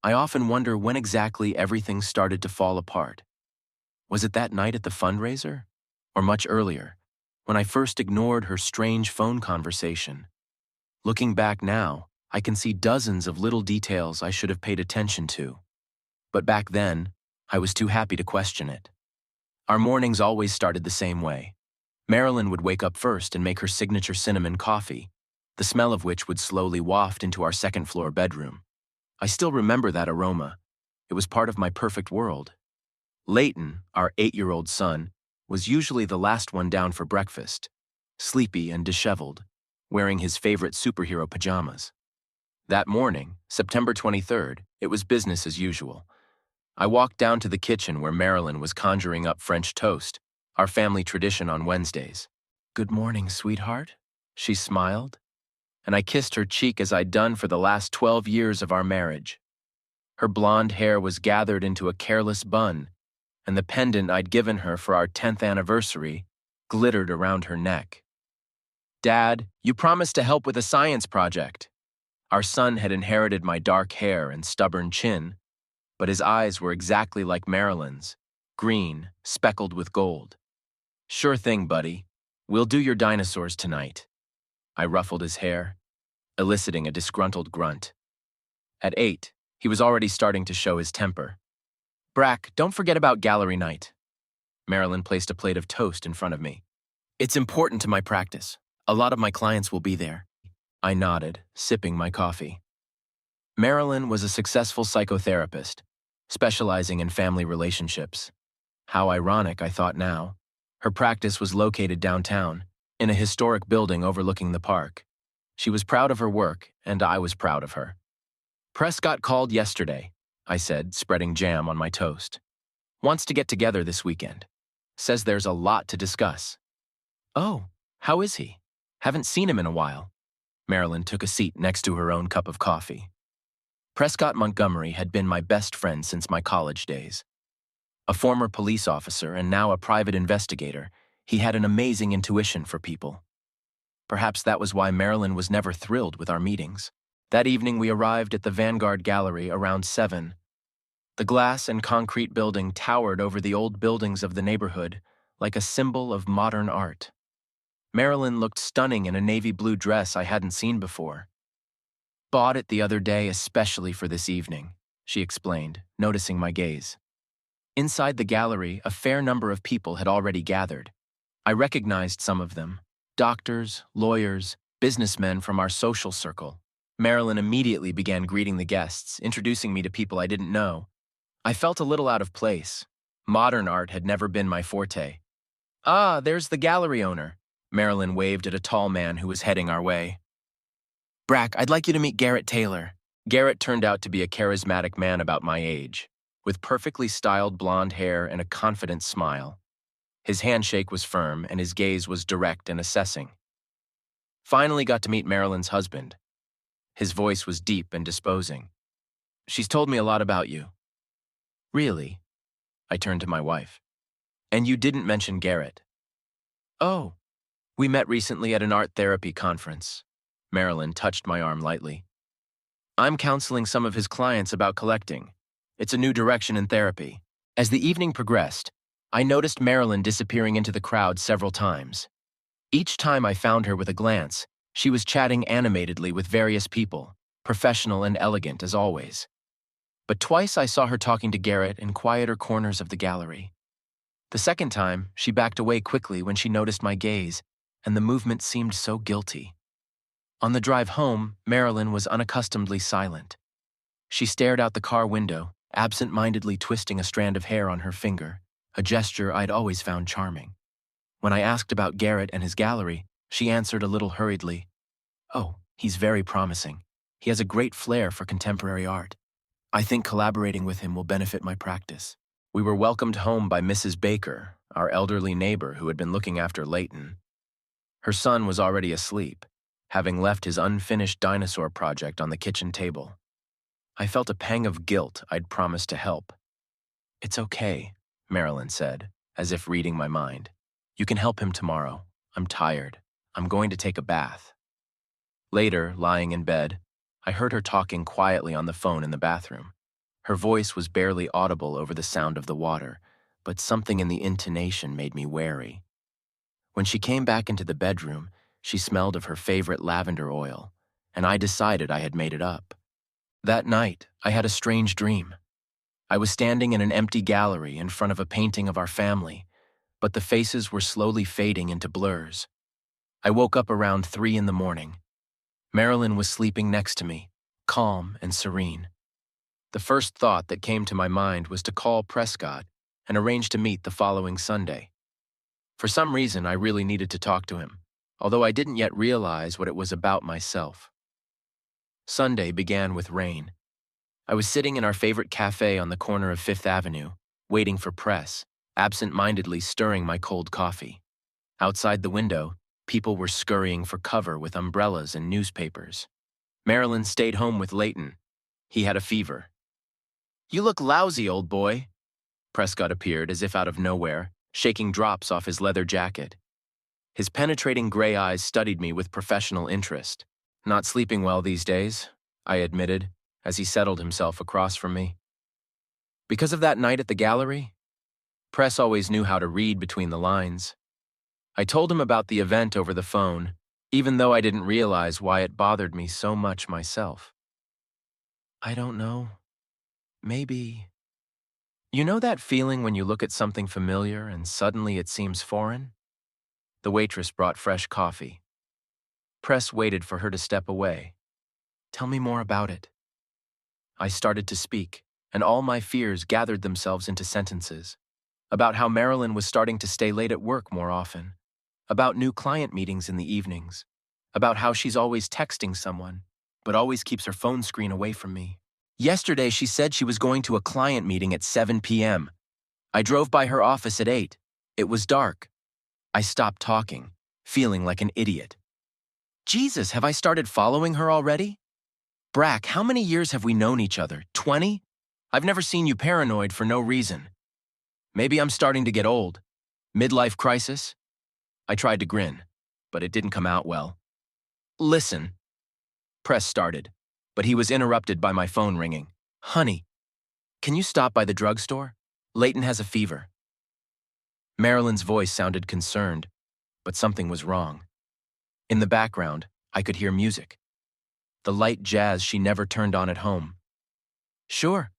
I often wonder when exactly everything started to fall apart. Was it that night at the fundraiser? Or much earlier, when I first ignored her strange phone conversation? Looking back now, I can see dozens of little details I should have paid attention to. But back then, I was too happy to question it. Our mornings always started the same way. Marilyn would wake up first and make her signature cinnamon coffee, the smell of which would slowly waft into our second-floor bedroom. I still remember that aroma. It was part of my perfect world. Leighton, our 8-year-old son, was usually the last one down for breakfast, sleepy and disheveled, wearing his favorite superhero pajamas. That morning, September 23rd, it was business as usual. I walked down to the kitchen where Marilyn was conjuring up French toast, our family tradition on Wednesdays. "Good morning, sweetheart," she smiled, and I kissed her cheek as I'd done for the last 12 years of our marriage. Her blonde hair was gathered into a careless bun, and the pendant I'd given her for our 10th anniversary glittered around her neck. "Dad, you promised to help with a science project." Our son had inherited my dark hair and stubborn chin, but his eyes were exactly like Marilyn's, green, speckled with gold. "Sure thing, buddy. We'll do your dinosaurs tonight." I ruffled his hair, eliciting a disgruntled grunt. At 8, he was already starting to show his temper. "Brack, don't forget about gallery night." Marilyn placed a plate of toast in front of me. "It's important to my practice. A lot of my clients will be there." I nodded, sipping my coffee. Marilyn was a successful psychotherapist, specializing in family relationships. How ironic, I thought now. Her practice was located downtown, in a historic building overlooking the park. She was proud of her work, and I was proud of her. "Prescott called yesterday," I said, spreading jam on my toast. "Wants to get together this weekend. Says there's a lot to discuss." "Oh, how is he? Haven't seen him in a while." Marilyn took a seat next to her own cup of coffee. Prescott Montgomery had been my best friend since my college days. A former police officer and now a private investigator, he had an amazing intuition for people. Perhaps that was why Marilyn was never thrilled with our meetings. That evening we arrived at the Vanguard Gallery around 7. The glass and concrete building towered over the old buildings of the neighborhood like a symbol of modern art. Marilyn looked stunning in a navy blue dress I hadn't seen before. "Bought it the other day especially for this evening," she explained, noticing my gaze. Inside the gallery, a fair number of people had already gathered. I recognized some of them: doctors, lawyers, businessmen from our social circle. Marilyn immediately began greeting the guests, introducing me to people I didn't know. I felt a little out of place. Modern art had never been my forte. "Ah, there's the gallery owner." Marilyn waved at a tall man who was heading our way. "Brack, I'd like you to meet Garrett Taylor." Garrett turned out to be a charismatic man about my age, with perfectly styled blonde hair and a confident smile. His handshake was firm and his gaze was direct and assessing. Finally got to meet Marilyn's husband. His voice was deep and disposing. "She's told me a lot about you." "Really?" I turned to my wife. "And you didn't mention Garrett." "Oh, we met recently at an art therapy conference." Marilyn touched my arm lightly. "I'm counseling some of his clients about collecting. It's a new direction in therapy." As the evening progressed, I noticed Marilyn disappearing into the crowd several times. Each time I found her with a glance, she was chatting animatedly with various people, professional and elegant as always. But twice I saw her talking to Garrett in quieter corners of the gallery. The second time, she backed away quickly when she noticed my gaze, and the movement seemed so guilty. On the drive home, Marilyn was unaccustomedly silent. She stared out the car window, absent-mindedly twisting a strand of hair on her finger, a gesture I'd always found charming. When I asked about Garrett and his gallery, she answered a little hurriedly, "Oh, he's very promising. He has a great flair for contemporary art. I think collaborating with him will benefit my practice." We were welcomed home by Mrs. Baker, our elderly neighbor who had been looking after Leighton. Her son was already asleep, having left his unfinished dinosaur project on the kitchen table. I felt a pang of guilt I'd promised to help. "It's okay," Marilyn said, as if reading my mind. "You can help him tomorrow. I'm tired. I'm going to take a bath." Later, lying in bed, I heard her talking quietly on the phone in the bathroom. Her voice was barely audible over the sound of the water, but something in the intonation made me wary. When she came back into the bedroom, she smelled of her favorite lavender oil, and I decided I had made it up. That night, I had a strange dream. I was standing in an empty gallery in front of a painting of our family, but the faces were slowly fading into blurs. I woke up around 3 in the morning. Marilyn was sleeping next to me, calm and serene. The first thought that came to my mind was to call Prescott and arrange to meet the following Sunday. For some reason, I really needed to talk to him, although I didn't yet realize what it was about myself. Sunday began with rain. I was sitting in our favorite cafe on the corner of Fifth Avenue, waiting for Press, absent-mindedly stirring my cold coffee. Outside the window, people were scurrying for cover with umbrellas and newspapers. Marilyn stayed home with Leighton. He had a fever. "You look lousy, old boy." Prescott appeared as if out of nowhere, shaking drops off his leather jacket. His penetrating gray eyes studied me with professional interest. "Not sleeping well these days," I admitted, as he settled himself across from me. "Because of that night at the gallery?" Press always knew how to read between the lines. I told him about the event over the phone, even though I didn't realize why it bothered me so much myself. "I don't know. Maybe." You know that feeling when you look at something familiar and suddenly it seems foreign? The waitress brought fresh coffee. Press waited for her to step away. "Tell me more about it." I started to speak, and all my fears gathered themselves into sentences. About how Marilyn was starting to stay late at work more often. About new client meetings in the evenings. About how she's always texting someone, but always keeps her phone screen away from me. Yesterday, she said she was going to a client meeting at 7 p.m. I drove by her office at 8. It was dark. I stopped talking, feeling like an idiot. Jesus, have I started following her already? Brack, how many years have we known each other? 20? I've never seen you paranoid for no reason. Maybe I'm starting to get old. Midlife crisis? I tried to grin, but it didn't come out well. "Listen." Press started, but he was interrupted by my phone ringing. "Honey, can you stop by the drugstore? Leighton has a fever." Marilyn's voice sounded concerned, but something was wrong. In the background, I could hear music. The light jazz she never turned on at home. "Sure,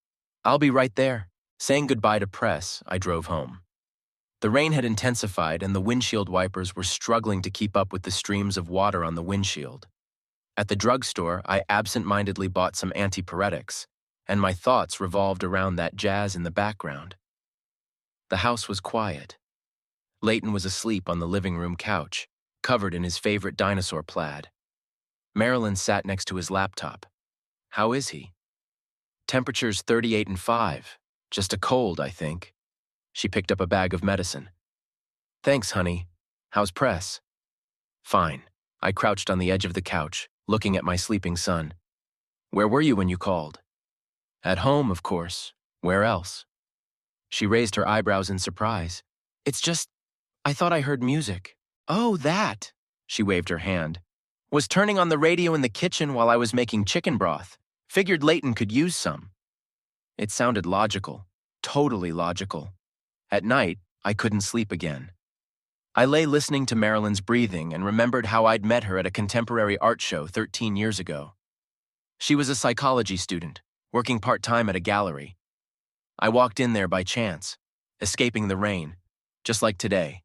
I'll be right there." Saying goodbye to Press, I drove home. The rain had intensified and the windshield wipers were struggling to keep up with the streams of water on the windshield. At the drugstore, I absent-mindedly bought some antipyretics, and my thoughts revolved around that jazz in the background. The house was quiet. Leighton was asleep on the living room couch, covered in his favorite dinosaur plaid. Marilyn sat next to his laptop. "How is he?" "Temperature's 38.5. Just a cold, I think." She picked up a bag of medicine. "Thanks, honey. How's Press?" "Fine." I crouched on the edge of the couch, looking at my sleeping son. "Where were you when you called?" "At home, of course. Where else?" She raised her eyebrows in surprise. "It's just, I thought I heard music." "Oh, that!" She waved her hand. "Was turning on the radio in the kitchen while I was making chicken broth. Figured Leighton could use some." It sounded logical. Totally logical. At night, I couldn't sleep again. I lay listening to Marilyn's breathing and remembered how I'd met her at a contemporary art show 13 years ago. She was a psychology student, working part-time at a gallery. I walked in there by chance, escaping the rain, just like today.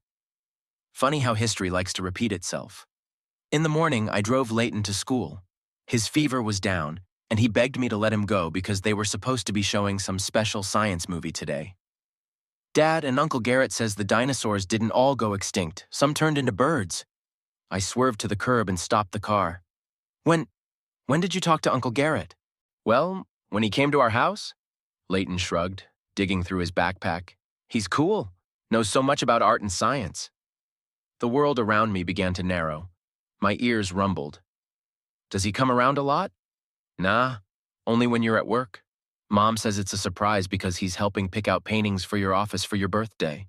Funny how history likes to repeat itself. In the morning, I drove Leighton to school. His fever was down, and he begged me to let him go because they were supposed to be showing some special science movie today. "Dad and Uncle Garrett says the dinosaurs didn't all go extinct. Some turned into birds." I swerved to the curb and stopped the car. When did you talk to Uncle Garrett?" "Well, when he came to our house." Leighton shrugged, digging through his backpack. "He's cool. Knows so much about art and science." The world around me began to narrow. My ears rumbled. "Does he come around a lot?" "Nah, only when you're at work. Mom says it's a surprise because he's helping pick out paintings for your office for your birthday."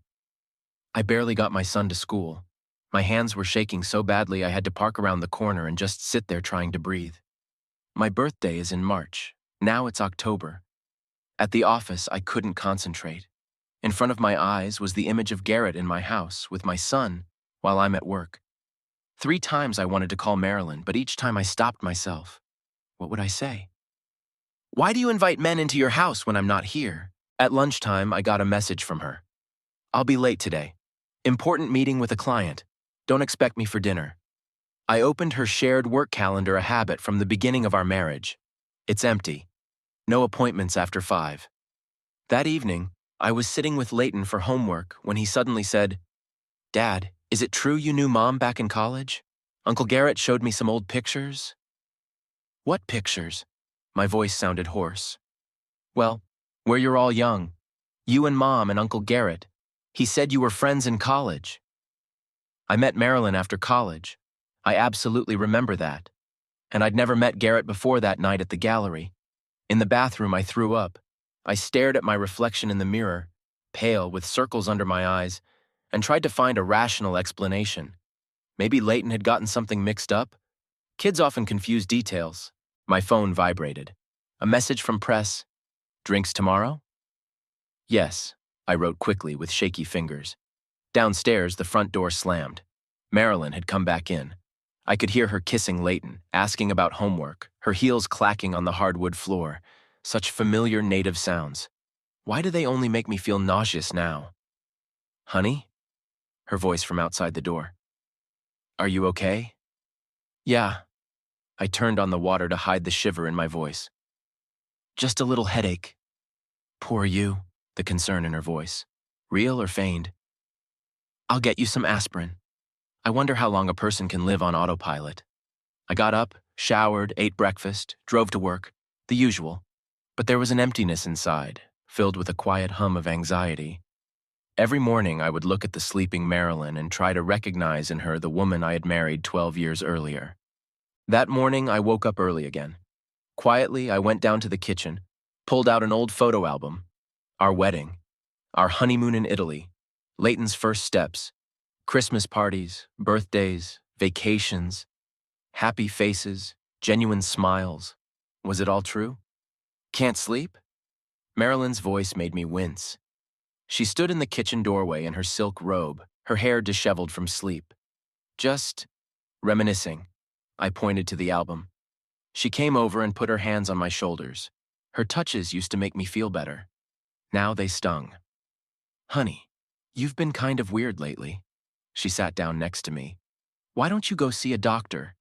I barely got my son to school. My hands were shaking so badly I had to park around the corner and just sit there trying to breathe. My birthday is in March. Now it's October. At the office, I couldn't concentrate. In front of my eyes was the image of Garrett in my house with my son while I'm at work. 3 times I wanted to call Marilyn, but each time I stopped myself. What would I say? Why do you invite men into your house when I'm not here? At lunchtime, I got a message from her. I'll be late today. Important meeting with a client. Don't expect me for dinner. I opened her shared work calendar, a habit from the beginning of our marriage. It's empty. No appointments after 5. That evening, I was sitting with Leighton for homework when he suddenly said, Dad, is it true you knew Mom back in college? Uncle Garrett showed me some old pictures. What pictures? My voice sounded hoarse. Well, where you're all young. You and Mom and Uncle Garrett. He said you were friends in college. I met Marilyn after college. I absolutely remember that. And I'd never met Garrett before that night at the gallery. In the bathroom, I threw up. I stared at my reflection in the mirror, pale with circles under my eyes, and tried to find a rational explanation. Maybe Leighton had gotten something mixed up? Kids often confuse details. My phone vibrated. A message from press. Drinks tomorrow? Yes, I wrote quickly with shaky fingers. Downstairs, the front door slammed. Marilyn had come back in. I could hear her kissing Leighton, asking about homework, her heels clacking on the hardwood floor. Such familiar native sounds. Why do they only make me feel nauseous now? Honey? Her voice from outside the door. Are you okay? Yeah. I turned on the water to hide the shiver in my voice. Just a little headache. Poor you, the concern in her voice. Real or feigned? I'll get you some aspirin. I wonder how long a person can live on autopilot. I got up, showered, ate breakfast, drove to work. The usual. But there was an emptiness inside, filled with a quiet hum of anxiety. Every morning I would look at the sleeping Marilyn and try to recognize in her the woman I had married 12 years earlier. That morning I woke up early again. Quietly, I went down to the kitchen, pulled out an old photo album. Our wedding, our honeymoon in Italy, Leighton's first steps, Christmas parties, birthdays, vacations, happy faces, genuine smiles. Was it all true? Can't sleep? Marilyn's voice made me wince. She stood in the kitchen doorway in her silk robe, her hair disheveled from sleep. Just reminiscing. I pointed to the album. She came over and put her hands on my shoulders. Her touches used to make me feel better. Now they stung. Honey, you've been kind of weird lately. She sat down next to me. Why don't you go see a doctor?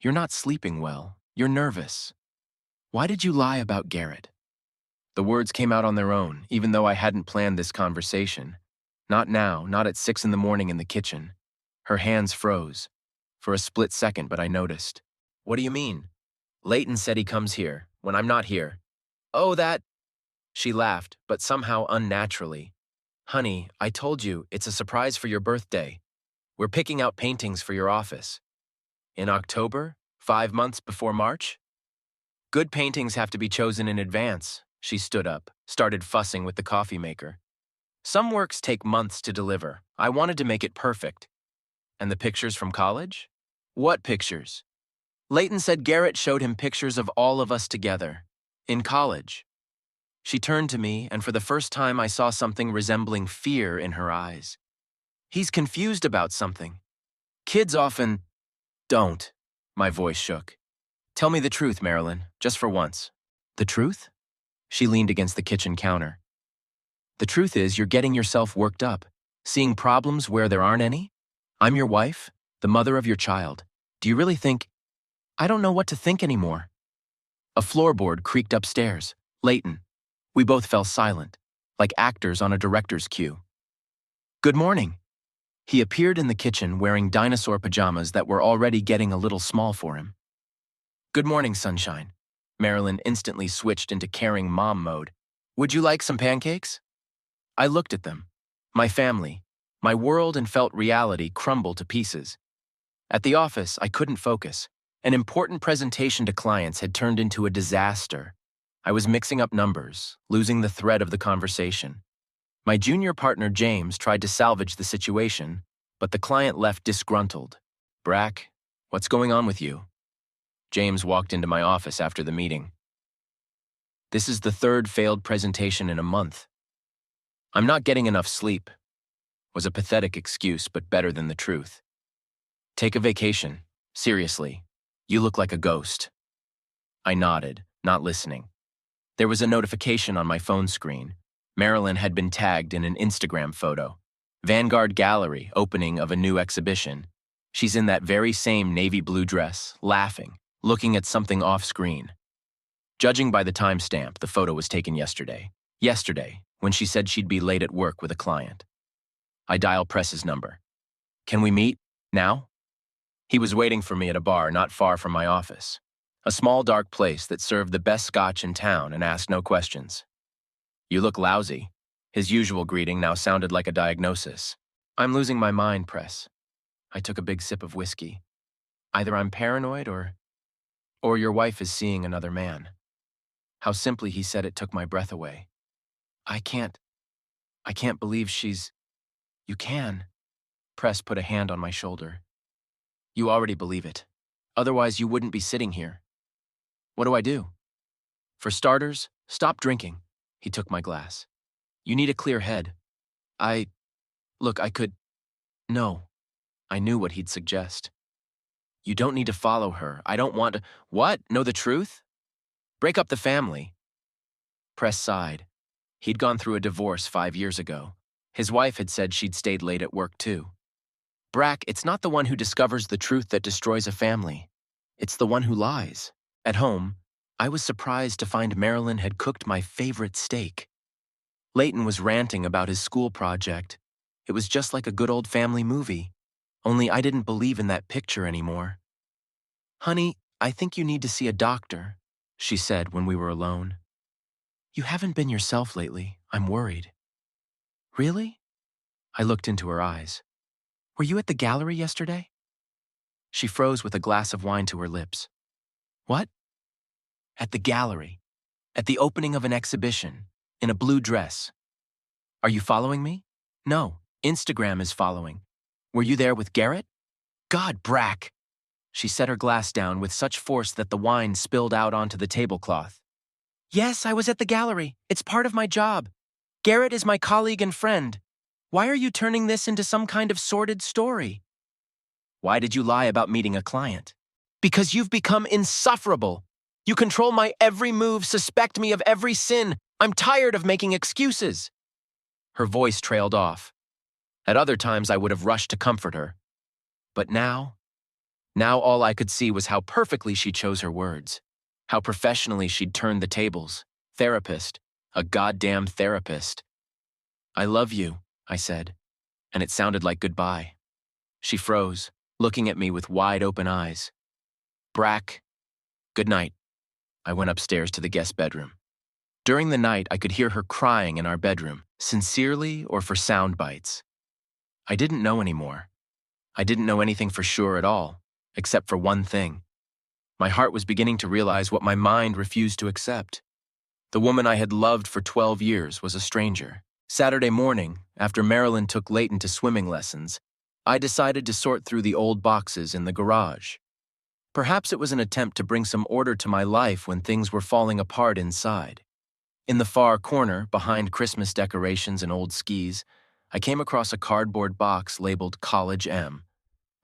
You're not sleeping well. You're nervous. Why did you lie about Garrett? The words came out on their own, even though I hadn't planned this conversation. Not now, not at 6 in the morning in the kitchen. Her hands froze. For a split second, but I noticed. What do you mean? Leighton said he comes here, when I'm not here. Oh, that… She laughed, but somehow unnaturally. Honey, I told you, it's a surprise for your birthday. We're picking out paintings for your office. In October? 5 months before March? Good paintings have to be chosen in advance. She stood up, started fussing with the coffee maker. Some works take months to deliver. I wanted to make it perfect. And the pictures from college? What pictures? Leighton said Garrett showed him pictures of all of us together. In college. She turned to me, and for the first time I saw something resembling fear in her eyes. He's confused about something. Kids often… Don't. My voice shook. Tell me the truth, Marilyn, just for once. The truth? She leaned against the kitchen counter. The truth is, you're getting yourself worked up, seeing problems where there aren't any. I'm your wife, the mother of your child. Do you really think… I don't know what to think anymore. A floorboard creaked upstairs. Leighton. We both fell silent, like actors on a director's cue. Good morning. He appeared in the kitchen wearing dinosaur pajamas that were already getting a little small for him. Good morning, sunshine. Marilyn instantly switched into caring mom mode. Would you like some pancakes? I looked at them. My family, my world, and felt reality crumble to pieces. At the office, I couldn't focus. An important presentation to clients had turned into a disaster. I was mixing up numbers, losing the thread of the conversation. My junior partner, James, tried to salvage the situation, but the client left disgruntled. Brack, what's going on with you? James walked into my office after the meeting. This is the third failed presentation in a month. I'm not getting enough sleep, was a pathetic excuse, but better than the truth. Take a vacation. Seriously. You look like a ghost. I nodded, not listening. There was a notification on my phone screen. Marilyn had been tagged in an Instagram photo. Vanguard Gallery, opening of a new exhibition. She's in that very same navy blue dress, laughing, looking at something off-screen. Judging by the timestamp, the photo was taken yesterday. Yesterday, when she said she'd be late at work with a client. I dial Press's number. Can we meet? Now? He was waiting for me at a bar not far from my office. A small dark place that served the best scotch in town and asked no questions. You look lousy. His usual greeting now sounded like a diagnosis. I'm losing my mind, Press. I took a big sip of whiskey. Either I'm paranoid or your wife is seeing another man. How simply he said it took my breath away. I can't believe she's... You can. Press put a hand on my shoulder. You already believe it. Otherwise, you wouldn't be sitting here. What do I do? For starters, stop drinking. He took my glass. You need a clear head. Look, I could... No. I knew what he'd suggest. You don't need to follow her. I don't want to... What? Know the truth? Break up the family. Press sighed. He'd gone through a divorce 5 years ago. His wife had said she'd stayed late at work too. Brack, it's not the one who discovers the truth that destroys a family. It's the one who lies. At home, I was surprised to find Marilyn had cooked my favorite steak. Leighton was ranting about his school project. It was just like a good old family movie, only I didn't believe in that picture anymore. Honey, I think you need to see a doctor, she said when we were alone. You haven't been yourself lately. I'm worried. Really? I looked into her eyes. Were you at the gallery yesterday? She froze with a glass of wine to her lips. What? At the gallery. At the opening of an exhibition. In a blue dress. Are you following me? No, Instagram is following. Were you there with Garrett? God, Brack! She set her glass down with such force that the wine spilled out onto the tablecloth. Yes, I was at the gallery. It's part of my job. Garrett is my colleague and friend. Why are you turning this into some kind of sordid story? Why did you lie about meeting a client? Because you've become insufferable. You control my every move, suspect me of every sin. I'm tired of making excuses. Her voice trailed off. At other times, I would have rushed to comfort her. But now all I could see was how perfectly she chose her words. How professionally she'd turned the tables. Therapist. A goddamn therapist. I love you, I said, and it sounded like goodbye. She froze, looking at me with wide-open eyes. Brack, good night. I went upstairs to the guest bedroom. During the night, I could hear her crying in our bedroom, sincerely or for sound bites. I didn't know anymore. I didn't know anything for sure at all, except for one thing. My heart was beginning to realize what my mind refused to accept. The woman I had loved for 12 years was a stranger. Saturday morning, after Marilyn took Leighton to swimming lessons, I decided to sort through the old boxes in the garage. Perhaps it was an attempt to bring some order to my life when things were falling apart inside. In the far corner, behind Christmas decorations and old skis, I came across a cardboard box labeled College M.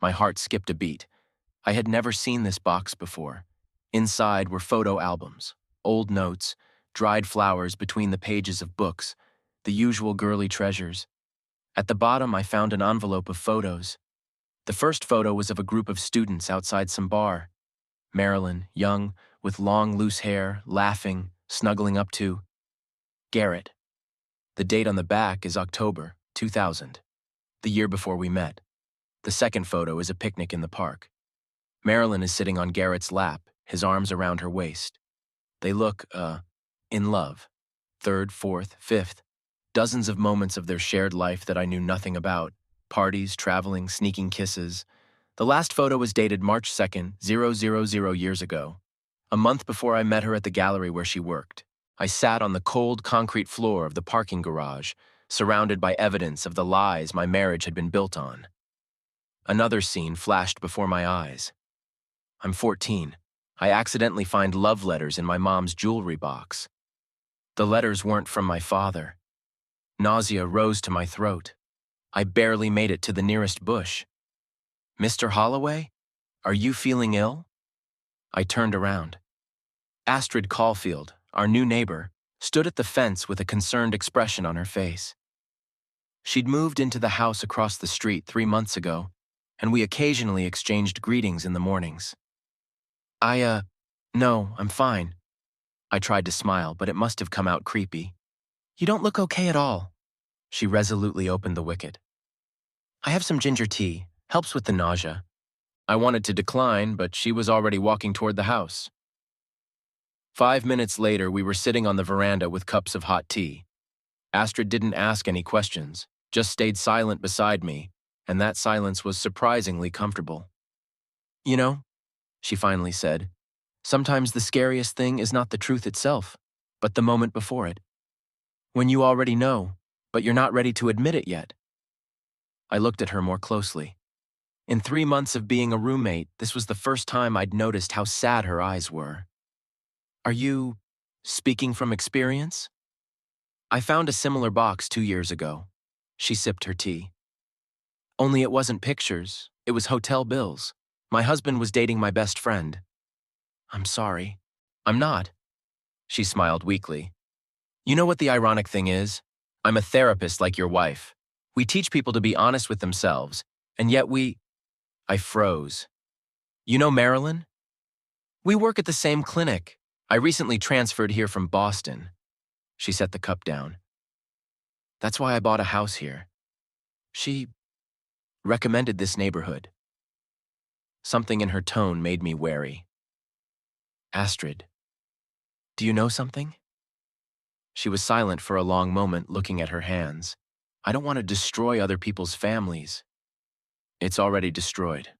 My heart skipped a beat. I had never seen this box before. Inside were photo albums, old notes, dried flowers between the pages of books, the usual girly treasures. At the bottom, I found an envelope of photos. The first photo was of a group of students outside some bar. Marilyn, young, with long, loose hair, laughing, snuggling up to Garrett. The date on the back is October 2000, the year before we met. The second photo is a picnic in the park. Marilyn is sitting on Garrett's lap, his arms around her waist. They look, in love. Third, fourth, fifth. Dozens of moments of their shared life that I knew nothing about. Parties, traveling, sneaking kisses. The last photo was dated March 2nd, 000 years ago. A month before I met her at the gallery where she worked. I sat on the cold concrete floor of the parking garage, surrounded by evidence of the lies my marriage had been built on. Another scene flashed before my eyes. I'm 14. I accidentally find love letters in my mom's jewelry box. The letters weren't from my father. Nausea rose to my throat. I barely made it to the nearest bush. "Mr. Holloway, are you feeling ill?" I turned around. Astrid Caulfield, our new neighbor, stood at the fence with a concerned expression on her face. She'd moved into the house across the street 3 months ago, and we occasionally exchanged greetings in the mornings. No, I'm fine." I tried to smile, but it must have come out creepy. "You don't look okay at all." She resolutely opened the wicket. "I have some ginger tea. Helps with the nausea." I wanted to decline, but she was already walking toward the house. 5 minutes later, we were sitting on the veranda with cups of hot tea. Astrid didn't ask any questions, just stayed silent beside me, and that silence was surprisingly comfortable. "You know," she finally said, "sometimes the scariest thing is not the truth itself, but the moment before it. When you already know, but you're not ready to admit it yet." I looked at her more closely. In 3 months of being a roommate, this was the first time I'd noticed how sad her eyes were. "Are you speaking from experience?" "I found a similar box 2 years ago." She sipped her tea. "Only it wasn't pictures, it was hotel bills. My husband was dating my best friend." "I'm sorry." "I'm not." She smiled weakly. "You know what the ironic thing is? I'm a therapist like your wife. We teach people to be honest with themselves, and yet I froze. "You know Marilyn? We work at the same clinic. I recently transferred here from Boston." She set the cup down. "That's why I bought a house here. She recommended this neighborhood." Something in her tone made me wary. "Astrid, do you know something?" She was silent for a long moment, looking at her hands. "I don't want to destroy other people's families." "It's already destroyed.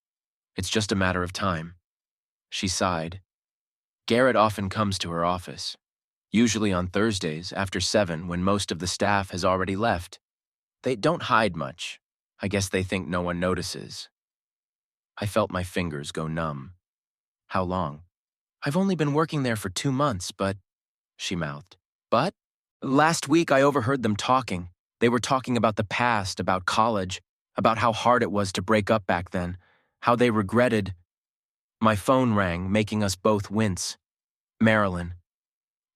It's just a matter of time." She sighed. "Garrett often comes to her office, usually on Thursdays after 7 when most of the staff has already left. They don't hide much. I guess they think no one notices." I felt my fingers go numb. "How long?" "I've only been working there for 2 months, but—" She mouthed. "But? Last week I overheard them talking. They were talking about the past, about college, about how hard it was to break up back then, how they regretted—" My phone rang, making us both wince. "Marilyn.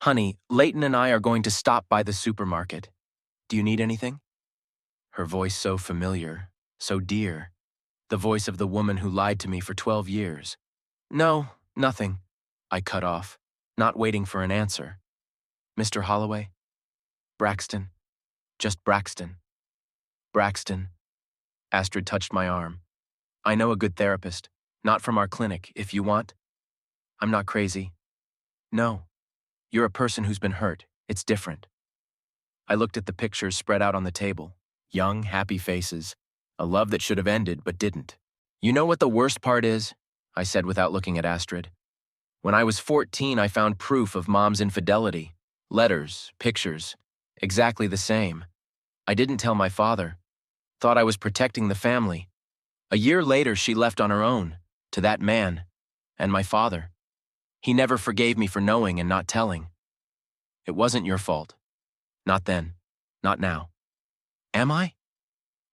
Honey, Leighton and I are going to stop by the supermarket. Do you need anything?" Her voice so familiar, so dear. The voice of the woman who lied to me for 12 years. "No, nothing," I cut off, not waiting for an answer. "Mr. Holloway?" "Braxton. Just Braxton." "Braxton." Astrid touched my arm. "I know a good therapist. Not from our clinic, if you want." "I'm not crazy." "No. You're a person who's been hurt. It's different." I looked at the pictures spread out on the table. Young, happy faces. A love that should have ended, but didn't. "You know what the worst part is?" I said without looking at Astrid. "When I was 14, I found proof of Mom's infidelity. Letters, pictures, exactly the same. I didn't tell my father. Thought I was protecting the family. A year later, she left on her own, to that man, and my father. He never forgave me for knowing and not telling. It wasn't your fault. Not then. Not now. Am I?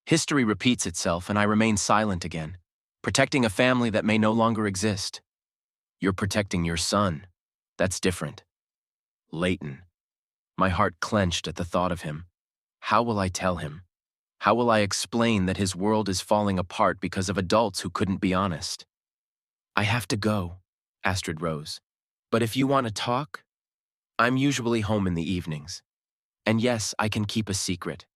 History repeats itself, and I remain silent again, protecting a family that may no longer exist. You're protecting your son. That's different. Leighton." My heart clenched at the thought of him. How will I tell him? How will I explain that his world is falling apart because of adults who couldn't be honest? "I have to go." Astrid rose. "But if you want to talk, I'm usually home in the evenings. And yes, I can keep a secret,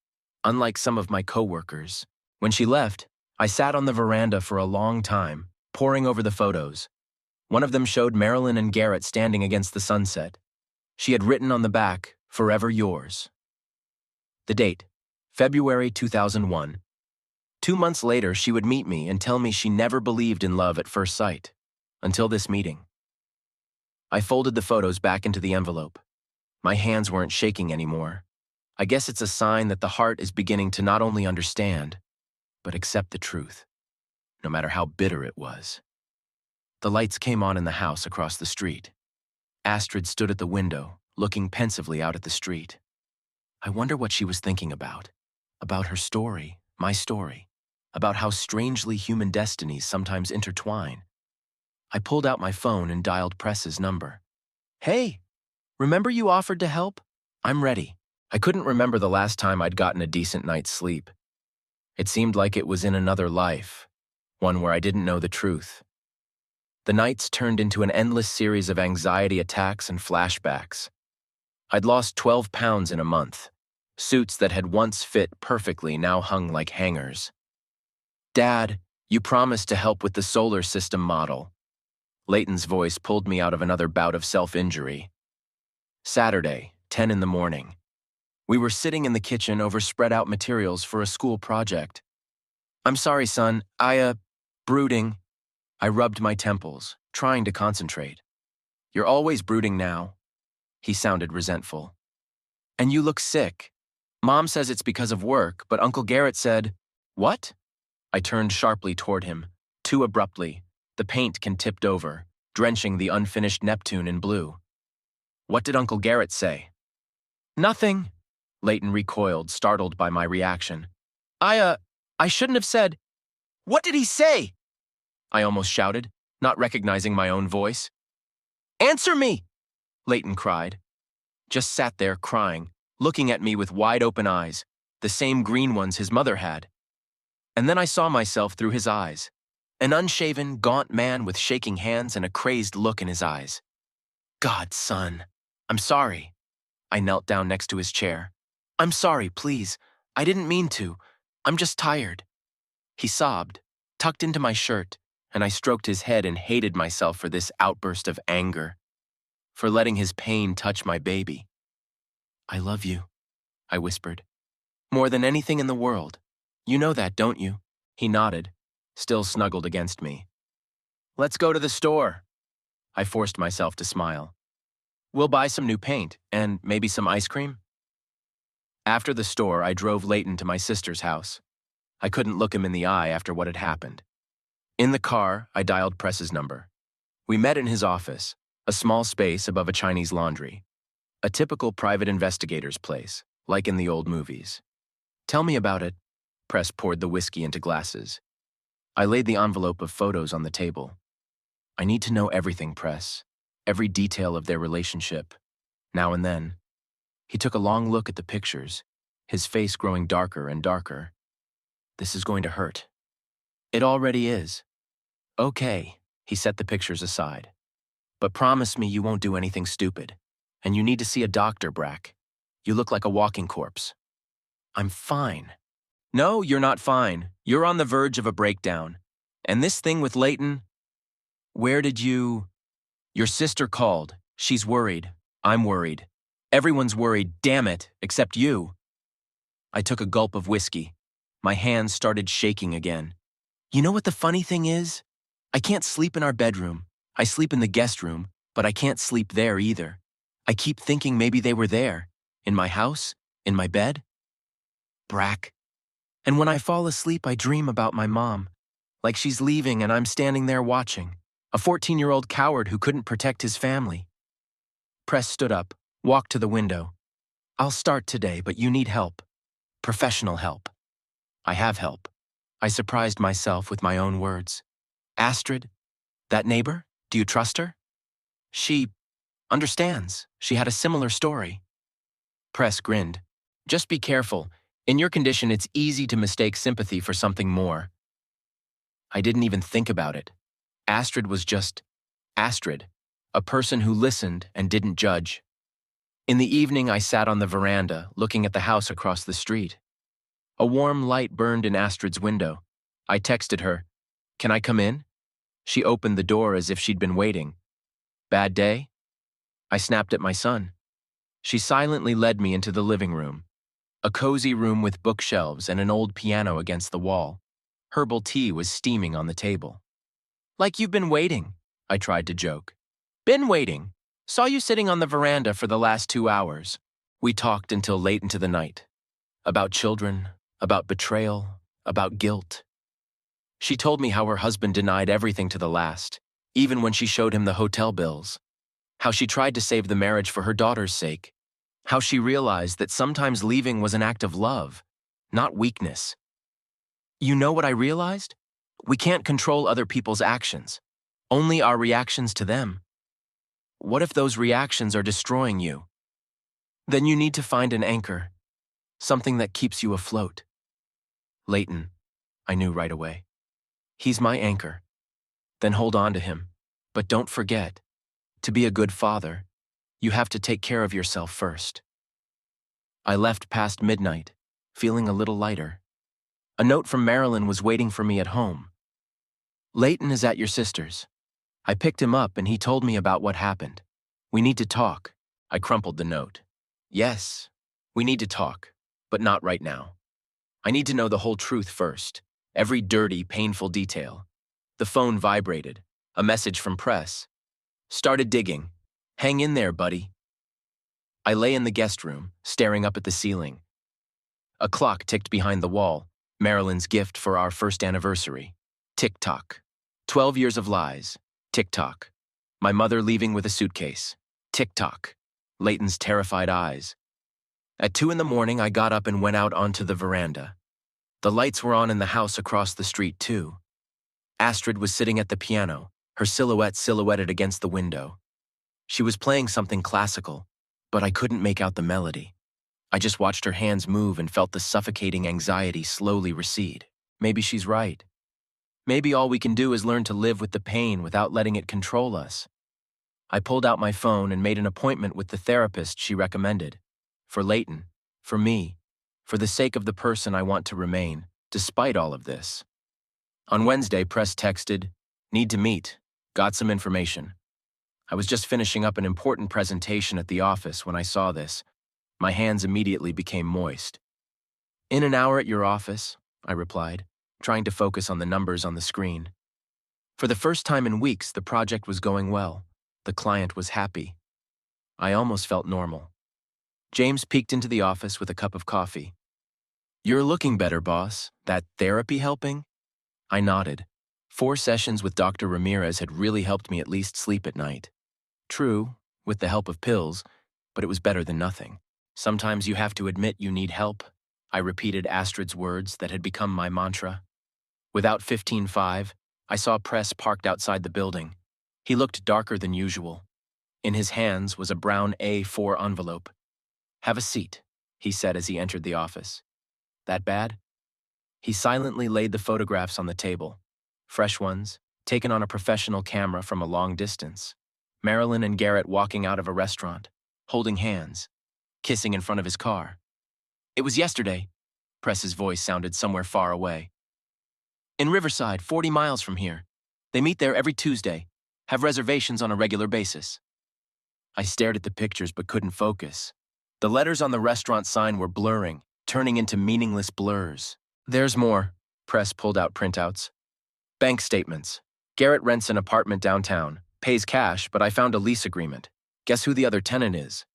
unlike some of my coworkers." When she left, I sat on the veranda for a long time, poring over the photos. One of them showed Marilyn and Garrett standing against the sunset. She had written on the back, "Forever yours." The date, February 2001. 2 months later, she would meet me and tell me she never believed in love at first sight, until this meeting. I folded the photos back into the envelope. My hands weren't shaking anymore. I guess it's a sign that the heart is beginning to not only understand, but accept the truth, no matter how bitter it was. The lights came on in the house across the street. Astrid stood at the window, looking pensively out at the street. I wonder what she was thinking about. About her story, my story. About how strangely human destinies sometimes intertwine. I pulled out my phone and dialed Press's number. "Hey, remember you offered to help? I'm ready." I couldn't remember the last time I'd gotten a decent night's sleep. It seemed like it was in another life, one where I didn't know the truth. The nights turned into an endless series of anxiety attacks and flashbacks. I'd lost 12 pounds in a month. Suits that had once fit perfectly now hung like hangers. "Dad, you promised to help with the solar system model." Leighton's voice pulled me out of another bout of self-injury. Saturday, 10 in the morning. We were sitting in the kitchen over spread-out materials for a school project. "I'm sorry, son. Brooding." I rubbed my temples, trying to concentrate. "You're always brooding now." He sounded resentful. "And you look sick. Mom says it's because of work, but Uncle Garrett said—" "What?" I turned sharply toward him, too abruptly. The paint can tipped over, drenching the unfinished Neptune in blue. "What did Uncle Garrett say?" "Nothing." Leighton recoiled, startled by my reaction. I shouldn't have said—" "What did he say?" I almost shouted, not recognizing my own voice. "Answer me!" Leighton cried. Just sat there crying, looking at me with wide-open eyes, the same green ones his mother had. And then I saw myself through his eyes, an unshaven, gaunt man with shaking hands and a crazed look in his eyes. "God, son, I'm sorry." I knelt down next to his chair. "I'm sorry, please. I didn't mean to. I'm just tired." He sobbed, tucked into my shirt, and I stroked his head and hated myself for this outburst of anger, for letting his pain touch my baby. "I love you," I whispered. "More than anything in the world. You know that, don't you?" He nodded, still snuggled against me. "Let's go to the store." I forced myself to smile. "We'll buy some new paint, and maybe some ice cream?" After the store, I drove Leighton to my sister's house. I couldn't look him in the eye after what had happened. In the car, I dialed Press's number. We met in his office, a small space above a Chinese laundry. A typical private investigator's place, like in the old movies. "Tell me about it." Press poured the whiskey into glasses. I laid the envelope of photos on the table. "I need to know everything, Press. Every detail of their relationship. Now and then." He took a long look at the pictures, his face growing darker and darker. "This is going to hurt." "It already is." "Okay." He set the pictures aside. "But promise me you won't do anything stupid. And you need to see a doctor, Brack. You look like a walking corpse." "I'm fine." "No, you're not fine. You're on the verge of a breakdown. And this thing with Leighton—" "Where did you—" "Your sister called. She's worried. I'm worried. Everyone's worried, damn it, except you." I took a gulp of whiskey. My hands started shaking again. "You know what the funny thing is? I can't sleep in our bedroom. I sleep in the guest room, but I can't sleep there either. I keep thinking maybe they were there. In my house? In my bed? Brack. And when I fall asleep, I dream about my mom. Like she's leaving and I'm standing there watching. A 14-year-old coward who couldn't protect his family." Press stood up, walked to the window. "I'll start today, but you need help. Professional help." "I have help." I surprised myself with my own words. "Astrid? That neighbor? Do you trust her?" "She understands. She had a similar story." Press grinned. "Just be careful. In your condition, it's easy to mistake sympathy for something more." I didn't even think about it. Astrid was just Astrid, a person who listened and didn't judge. In the evening, I sat on the veranda, looking at the house across the street. A warm light burned in Astrid's window. I texted her, "Can I come in?" She opened the door as if she'd been waiting. "Bad day?" I snapped at my son. She silently led me into the living room. A cozy room with bookshelves and an old piano against the wall. Herbal tea was steaming on the table. "Like you've been waiting," I tried to joke. "Been waiting. Saw you sitting on the veranda for the last 2 hours." We talked until late into the night. About children, about betrayal, about guilt. She told me how her husband denied everything to the last, even when she showed him the hotel bills. How she tried to save the marriage for her daughter's sake. How she realized that sometimes leaving was an act of love, not weakness. You know what I realized? We can't control other people's actions, only our reactions to them. What if those reactions are destroying you? Then you need to find an anchor, something that keeps you afloat. Leighton, I knew right away. He's my anchor. Then hold on to him. But don't forget, to be a good father, you have to take care of yourself first. I left past midnight, feeling a little lighter. A note from Marilyn was waiting for me at home. Leighton is at your sister's. I picked him up and he told me about what happened. We need to talk. I crumpled the note. Yes, we need to talk, but not right now. I need to know the whole truth first, every dirty, painful detail. The phone vibrated. A message from Press. Started digging. Hang in there, buddy. I lay in the guest room, staring up at the ceiling. A clock ticked behind the wall, Marilyn's gift for our first anniversary. Tick-tock. 12 years of lies. Tick-tock. My mother leaving with a suitcase. Tick-tock. Leighton's terrified eyes. At 2 in the morning, I got up and went out onto the veranda. The lights were on in the house across the street, too. Astrid was sitting at the piano, her silhouette silhouetted against the window. She was playing something classical, but I couldn't make out the melody. I just watched her hands move and felt the suffocating anxiety slowly recede. Maybe she's right. Maybe all we can do is learn to live with the pain without letting it control us. I pulled out my phone and made an appointment with the therapist she recommended. For Leighton, for me, for the sake of the person I want to remain, despite all of this. On Wednesday, Press texted, "Need to meet. Got some information." I was just finishing up an important presentation at the office when I saw this. My hands immediately became moist. "In an hour at your office," I replied, trying to focus on the numbers on the screen. For the first time in weeks, the project was going well. The client was happy. I almost felt normal. James peeked into the office with a cup of coffee. "You're looking better, boss. That therapy helping?" I nodded. 4 sessions with Dr. Ramirez had really helped me at least sleep at night. True, with the help of pills, but it was better than nothing. Sometimes you have to admit you need help. I repeated Astrid's words that had become my mantra. Without 15:05, I saw Press parked outside the building. He looked darker than usual. In his hands was a brown A4 envelope. "Have a seat," he said as he entered the office. "That bad?" He silently laid the photographs on the table. Fresh ones, taken on a professional camera from a long distance. Marilyn and Garrett walking out of a restaurant, holding hands, kissing in front of his car. "It was yesterday." Press's voice sounded somewhere far away. "In Riverside, 40 miles from here. They meet there every Tuesday, have reservations on a regular basis." I stared at the pictures but couldn't focus. The letters on the restaurant sign were blurring, turning into meaningless blurs. "There's more." Press pulled out printouts. "Bank statements. Garrett rents an apartment downtown, pays cash, but I found a lease agreement. Guess who the other tenant is?"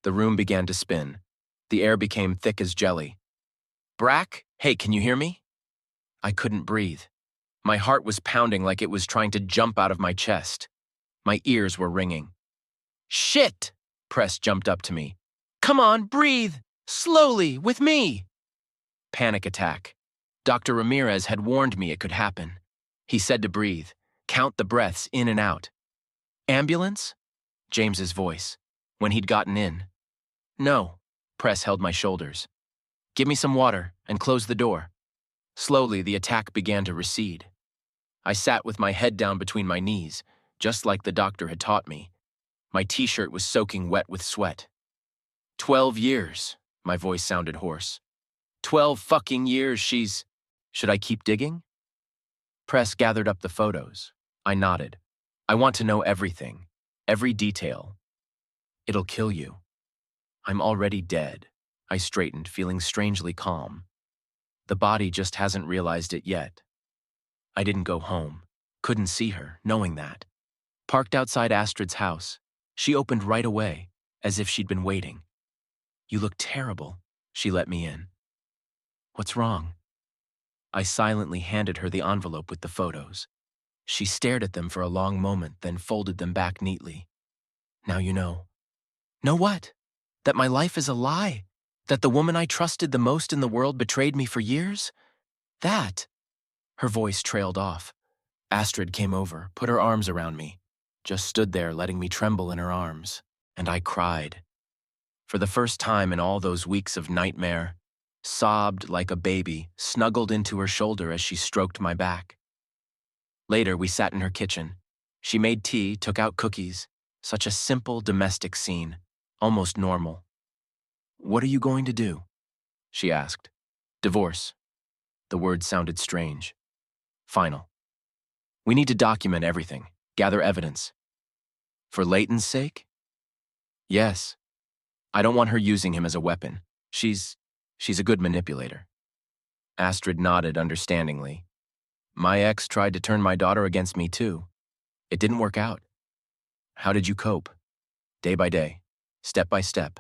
The room began to spin. The air became thick as jelly. "Brack? Hey, can you hear me?" I couldn't breathe. My heart was pounding like it was trying to jump out of my chest. My ears were ringing. "Shit!" Press jumped up to me. "Come on, breathe! Slowly, with me!" Panic attack. Dr. Ramirez had warned me it could happen. He said to breathe, count the breaths in and out. "Ambulance?" James's voice, when he'd gotten in. "No." Press held my shoulders. "Give me some water and close the door." Slowly, the attack began to recede. I sat with my head down between my knees, just like the doctor had taught me. My t-shirt was soaking wet with sweat. 12 years, my voice sounded hoarse. 12 fucking years she's... Should I keep digging? Press gathered up the photos. I nodded. "I want to know everything, every detail. It'll kill you." "I'm already dead." I straightened, feeling strangely calm. The body just hasn't realized it yet. I didn't go home. Couldn't see her, knowing that. Parked outside Astrid's house. She opened right away, as if she'd been waiting. "You look terrible." She let me in. "What's wrong?" I silently handed her the envelope with the photos. She stared at them for a long moment, then folded them back neatly. Now you know. Know what? That my life is a lie? That the woman I trusted the most in the world betrayed me for years? That. Her voice trailed off. Astrid came over, put her arms around me, just stood there letting me tremble in her arms, and I cried. For the first time in all those weeks of nightmare, sobbed like a baby, snuggled into her shoulder as she stroked my back. Later, we sat in her kitchen. She made tea, took out cookies. Such a simple domestic scene, almost normal. "What are you going to do?" she asked. "Divorce." The word sounded strange. "Final. We need to document everything, gather evidence." "For Leighton's sake?" "Yes. I don't want her using him as a weapon. She's a good manipulator." Astrid nodded understandingly. "My ex tried to turn my daughter against me too. It didn't work out." "How did you cope?" "Day by day, step by step,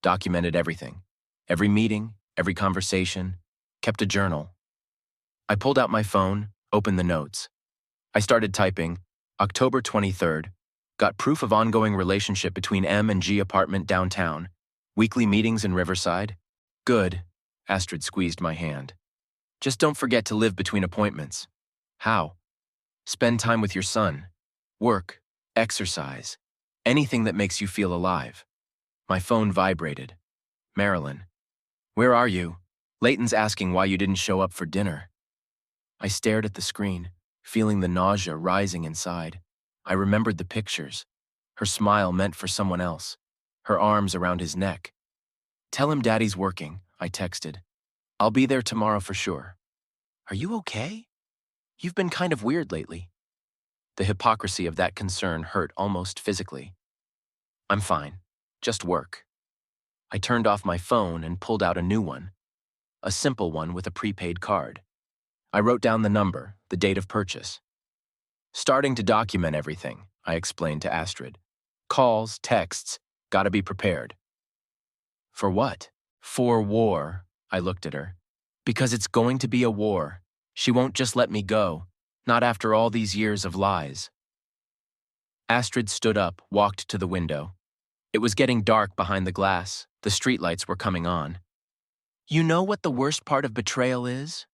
documented everything. Every meeting, every conversation, kept a journal." I pulled out my phone, opened the notes. I started typing, October 23rd, got proof of ongoing relationship between M and G apartment downtown, weekly meetings in Riverside. "Good," Astrid squeezed my hand. "Just don't forget to live between appointments." "How?" "Spend time with your son. Work, exercise, anything that makes you feel alive." My phone vibrated. "Marilyn, where are you? Leighton's asking why you didn't show up for dinner." I stared at the screen, feeling the nausea rising inside. I remembered the pictures. Her smile meant for someone else. Her arms around his neck. "Tell him Daddy's working," I texted. "I'll be there tomorrow for sure." "Are you okay? You've been kind of weird lately." The hypocrisy of that concern hurt almost physically. "I'm fine. Just work." I turned off my phone and pulled out a new one. A simple one with a prepaid card. I wrote down the number, the date of purchase. "Starting to document everything," I explained to Astrid. "Calls, texts, gotta be prepared." "For what?" "For war," I looked at her. "Because it's going to be a war. She won't just let me go, not after all these years of lies." Astrid stood up, walked to the window. It was getting dark behind the glass. The streetlights were coming on. "You know what the worst part of betrayal is?"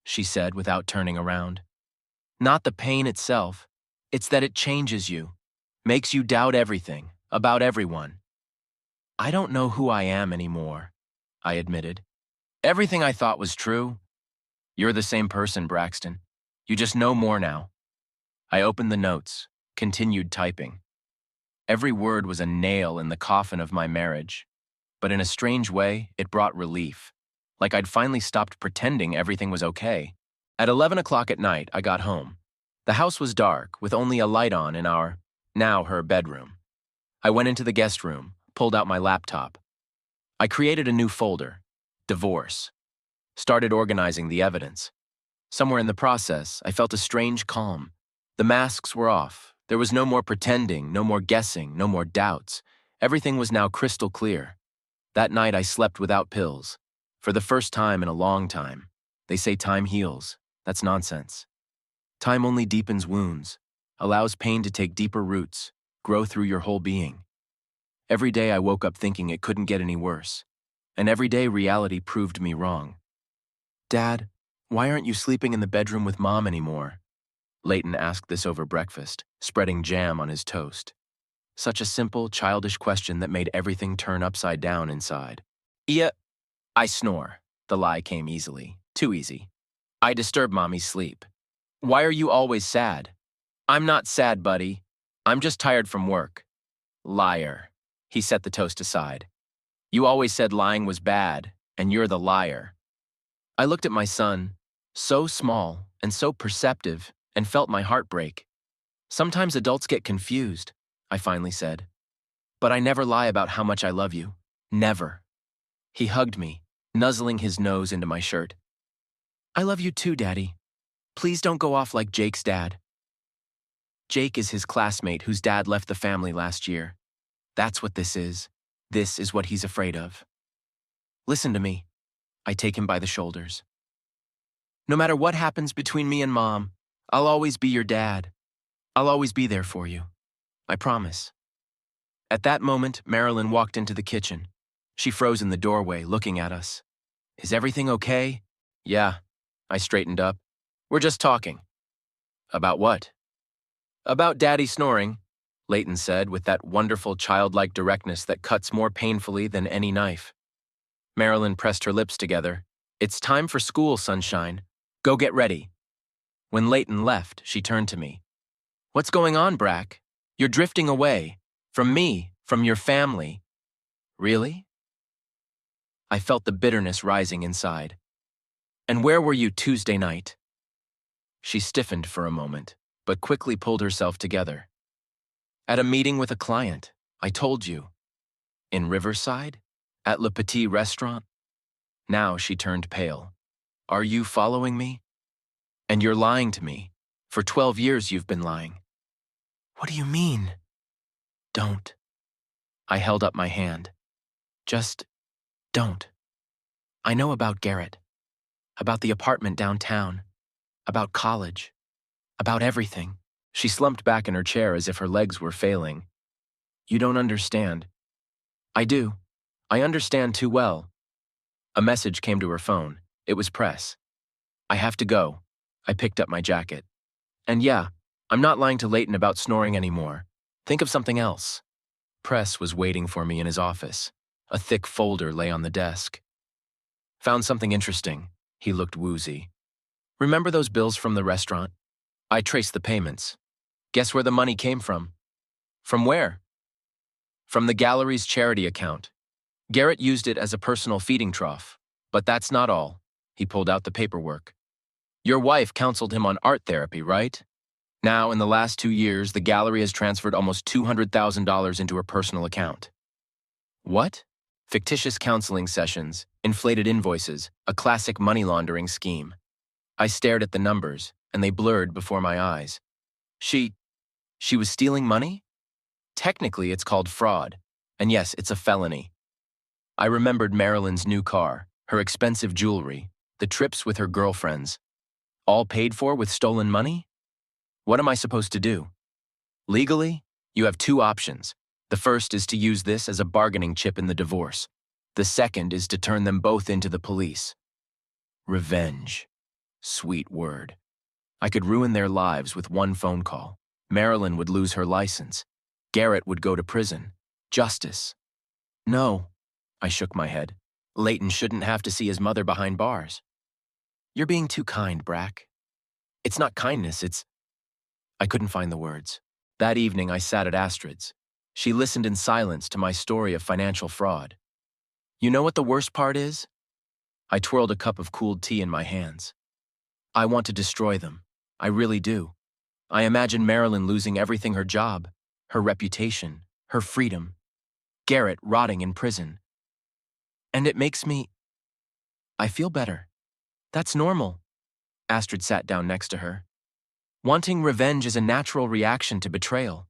she said without turning around. "Not the pain itself. It's that it changes you, makes you doubt everything, about everyone." "I don't know who I am anymore," I admitted. "Everything I thought was true." "You're the same person, Braxton. You just know more now." I opened the notes, continued typing. Every word was a nail in the coffin of my marriage. But in a strange way, it brought relief. Like I'd finally stopped pretending everything was okay. At 11 o'clock at night, I got home. The house was dark, with only a light on in our, now her bedroom. I went into the guest room, pulled out my laptop. I created a new folder, Divorce. Started organizing the evidence. Somewhere in the process, I felt a strange calm. The masks were off. There was no more pretending, no more guessing, no more doubts. Everything was now crystal clear. That night I slept without pills. For the first time in a long time. They say time heals. That's nonsense. Time only deepens wounds, allows pain to take deeper roots, grow through your whole being. Every day I woke up thinking it couldn't get any worse. And every day reality proved me wrong. "Dad, why aren't you sleeping in the bedroom with Mom anymore?" Leighton asked this over breakfast, spreading jam on his toast. Such a simple, childish question that made everything turn upside down inside. "Yeah," I snore. The lie came easily. Too easy. "I disturb Mommy's sleep." "Why are you always sad?" "I'm not sad, buddy. I'm just tired from work." "Liar." He set the toast aside. "You always said lying was bad, and you're the liar." I looked at my son, so small and so perceptive, and felt my heart break. "Sometimes adults get confused," I finally said. "But I never lie about how much I love you. Never." He hugged me, nuzzling his nose into my shirt. "I love you too, Daddy. Please don't go off like Jake's dad." Jake is his classmate whose dad left the family last year. That's what this is. This is what he's afraid of. "Listen to me." I take him by the shoulders. "No matter what happens between me and Mom, I'll always be your dad. I'll always be there for you. I promise." At that moment, Marilyn walked into the kitchen. She froze in the doorway, looking at us. Is everything okay? Yeah. I straightened up. We're just talking. About what? About Daddy snoring, Leighton said with that wonderful childlike directness that cuts more painfully than any knife. Marilyn pressed her lips together. It's time for school, sunshine. Go get ready. When Leighton left, she turned to me. What's going on, Brack? You're drifting away. From me, from your family. Really? I felt the bitterness rising inside. And where were you Tuesday night? She stiffened for a moment, but quickly pulled herself together. At a meeting with a client, I told you. In Riverside? At Le Petit Restaurant? Now she turned pale. Are you following me? And you're lying to me. For 12 years you've been lying. What do you mean? Don't. I held up my hand. Just don't. I know about Garrett. About the apartment downtown. About college. About everything. She slumped back in her chair as if her legs were failing. You don't understand. I do. I understand too well. A message came to her phone. It was Press. I have to go. I picked up my jacket. And yeah, I'm not lying to Leighton about snoring anymore. Think of something else. Press was waiting for me in his office. A thick folder lay on the desk. Found something interesting. He looked woozy. Remember those bills from the restaurant? I traced the payments. Guess where the money came from? From where? From the gallery's charity account. Garrett used it as a personal feeding trough. But that's not all. He pulled out the paperwork. Your wife counseled him on art therapy, right? Now, in the last 2 years, the gallery has transferred almost $200,000 into her personal account. What? Fictitious counseling sessions, inflated invoices, a classic money laundering scheme. I stared at the numbers, and they blurred before my eyes. She was stealing money? Technically, it's called fraud. And yes, it's a felony. I remembered Marilyn's new car, her expensive jewelry, the trips with her girlfriends. All paid for with stolen money? What am I supposed to do? Legally, you have 2 options. The first is to use this as a bargaining chip in the divorce. The second is to turn them both into the police. Revenge. Sweet word. I could ruin their lives with one phone call. Marilyn would lose her license. Garrett would go to prison. Justice. No. I shook my head. Leighton shouldn't have to see his mother behind bars. You're being too kind, Brack. It's not kindness, it's... I couldn't find the words. That evening, I sat at Astrid's. She listened in silence to my story of financial fraud. You know what the worst part is? I twirled a cup of cooled tea in my hands. I want to destroy them. I really do. I imagine Marilyn losing everything, her job, her reputation, her freedom. Garrett rotting in prison. And it makes me... I feel better. That's normal. Astrid sat down next to her. Wanting revenge is a natural reaction to betrayal.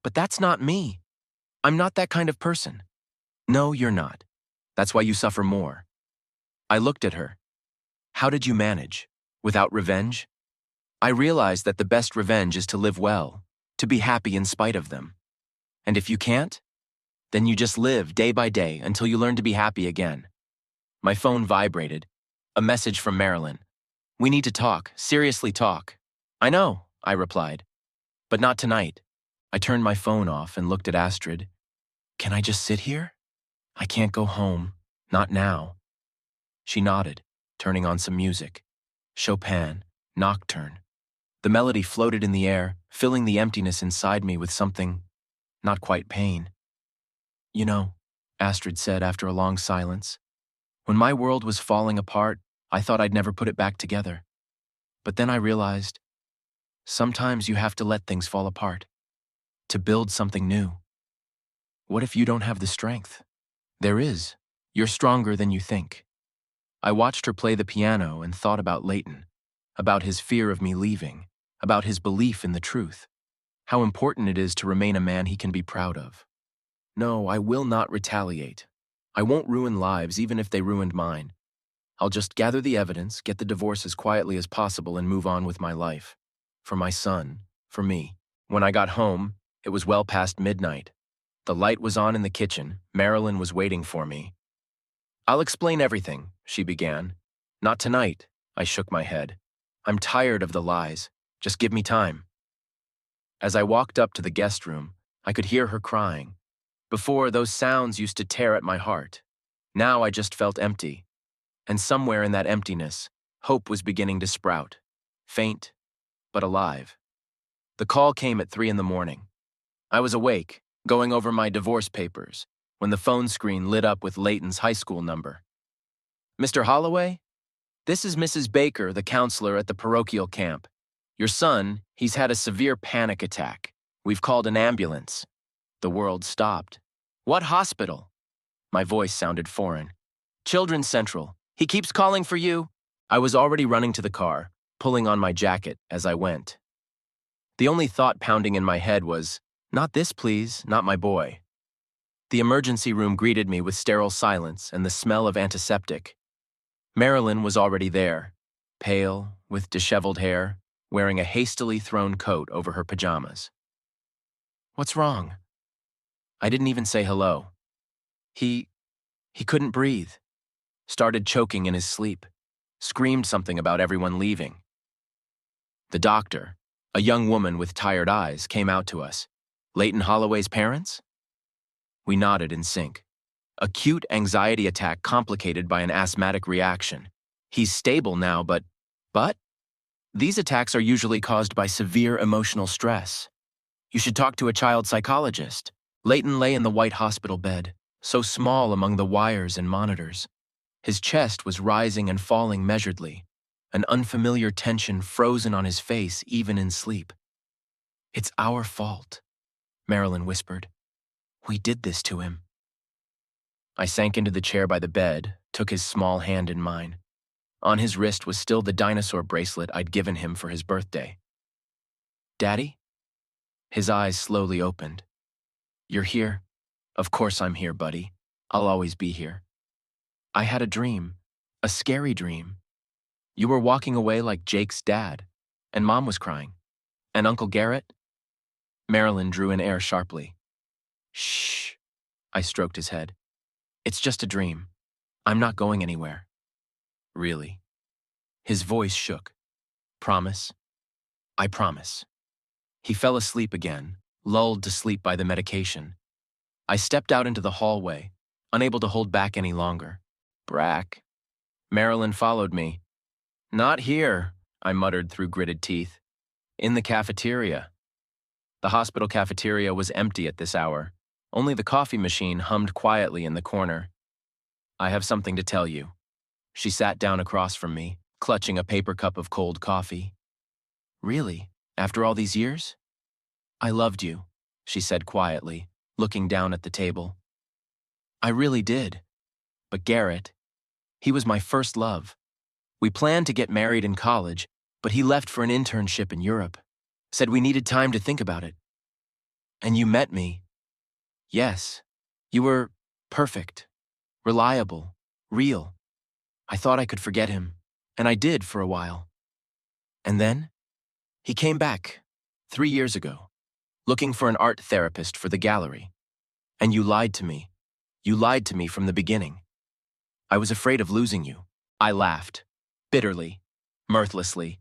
But that's not me. I'm not that kind of person. No, you're not. That's why you suffer more. I looked at her. How did you manage? Without revenge? I realized that the best revenge is to live well, to be happy in spite of them. And if you can't, then you just live day by day until you learn to be happy again. My phone vibrated. A message from Marilyn. We need to talk, seriously talk. I know, I replied. But not tonight. I turned my phone off and looked at Astrid. Can I just sit here? I can't go home. Not now. She nodded, turning on some music. Chopin, Nocturne. The melody floated in the air, filling the emptiness inside me with something, not quite pain. You know, Astrid said after a long silence, when my world was falling apart, I thought I'd never put it back together. But then I realized, sometimes you have to let things fall apart, to build something new. What if you don't have the strength? There is. You're stronger than you think. I watched her play the piano and thought about Leighton, about his fear of me leaving, about his belief in the truth, how important it is to remain a man he can be proud of. No, I will not retaliate. I won't ruin lives even if they ruined mine. I'll just gather the evidence, get the divorce as quietly as possible, and move on with my life. For my son, for me. When I got home, it was well past midnight. The light was on in the kitchen. Marilyn was waiting for me. "I'll explain everything," she began. "Not tonight," I shook my head. "I'm tired of the lies. Just give me time." As I walked up to the guest room, I could hear her crying. Before, those sounds used to tear at my heart. Now I just felt empty. And somewhere in that emptiness, hope was beginning to sprout. Faint, but alive. The call came at 3 in the morning. I was awake, going over my divorce papers, when the phone screen lit up with Leighton's high school number. "Mr. Holloway? This is Mrs. Baker, the counselor at the parochial camp. Your son, he's had a severe panic attack. We've called an ambulance." The world stopped. "What hospital?" My voice sounded foreign. "Children's Central. He keeps calling for you." I was already running to the car, pulling on my jacket as I went. The only thought pounding in my head was, "Not this, please, not my boy." The emergency room greeted me with sterile silence and the smell of antiseptic. Marilyn was already there, pale, with disheveled hair, wearing a hastily thrown coat over her pajamas. "What's wrong?" I didn't even say hello. He couldn't breathe, started choking in his sleep, screamed something about everyone leaving. The doctor, a young woman with tired eyes, came out to us. "Leighton Holloway's parents?" We nodded in sync. "Acute anxiety attack complicated by an asthmatic reaction. He's stable now, but these attacks are usually caused by severe emotional stress. You should talk to a child psychologist." Leighton lay in the white hospital bed, so small among the wires and monitors. His chest was rising and falling measuredly, an unfamiliar tension frozen on his face even in sleep. "It's our fault," Marilyn whispered. "We did this to him." I sank into the chair by the bed, took his small hand in mine. On his wrist was still the dinosaur bracelet I'd given him for his birthday. "Daddy?" His eyes slowly opened. "You're here?" "Of course I'm here, buddy. I'll always be here." "I had a dream, a scary dream. You were walking away like Jake's dad, and Mom was crying. And Uncle Garrett?" Marilyn drew in air sharply. "Shh," I stroked his head. "It's just a dream. I'm not going anywhere." "Really?" His voice shook. "Promise?" "I promise." He fell asleep again, lulled to sleep by the medication. I stepped out into the hallway, unable to hold back any longer. "Brack." Marilyn followed me. "Not here," I muttered through gritted teeth. "In the cafeteria." The hospital cafeteria was empty at this hour. Only the coffee machine hummed quietly in the corner. "I have something to tell you." She sat down across from me, clutching a paper cup of cold coffee. "Really? After all these years?" "I loved you," she said quietly, looking down at the table. "I really did. But Garrett, he was my first love. We planned to get married in college, but he left for an internship in Europe. Said we needed time to think about it. And you met me. Yes, you were perfect, reliable, real. I thought I could forget him, and I did for a while. And then, he came back, 3 years ago, looking for an art therapist for the gallery. And you lied to me. You lied to me from the beginning. I was afraid of losing you." I laughed, bitterly, mirthlessly.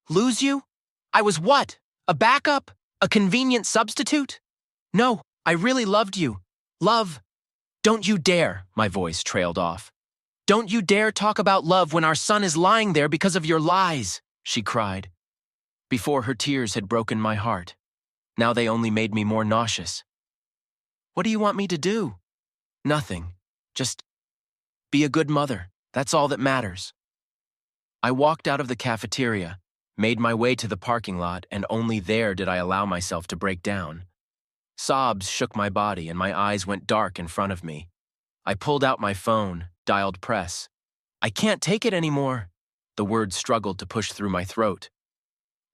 "Lose you? I was what? A backup? A convenient substitute? No, I really loved you. Love." "Don't you dare," my voice trailed off. "Don't you dare talk about love when our son is lying there because of your lies," she cried. Before, her tears had broken my heart. Now they only made me more nauseous. "What do you want me to do?" "Nothing. Just be a good mother. That's all that matters." I walked out of the cafeteria, made my way to the parking lot, and only there did I allow myself to break down. Sobs shook my body and my eyes went dark in front of me. I pulled out my phone, dialed press. "I can't take it anymore." The words struggled to push through my throat.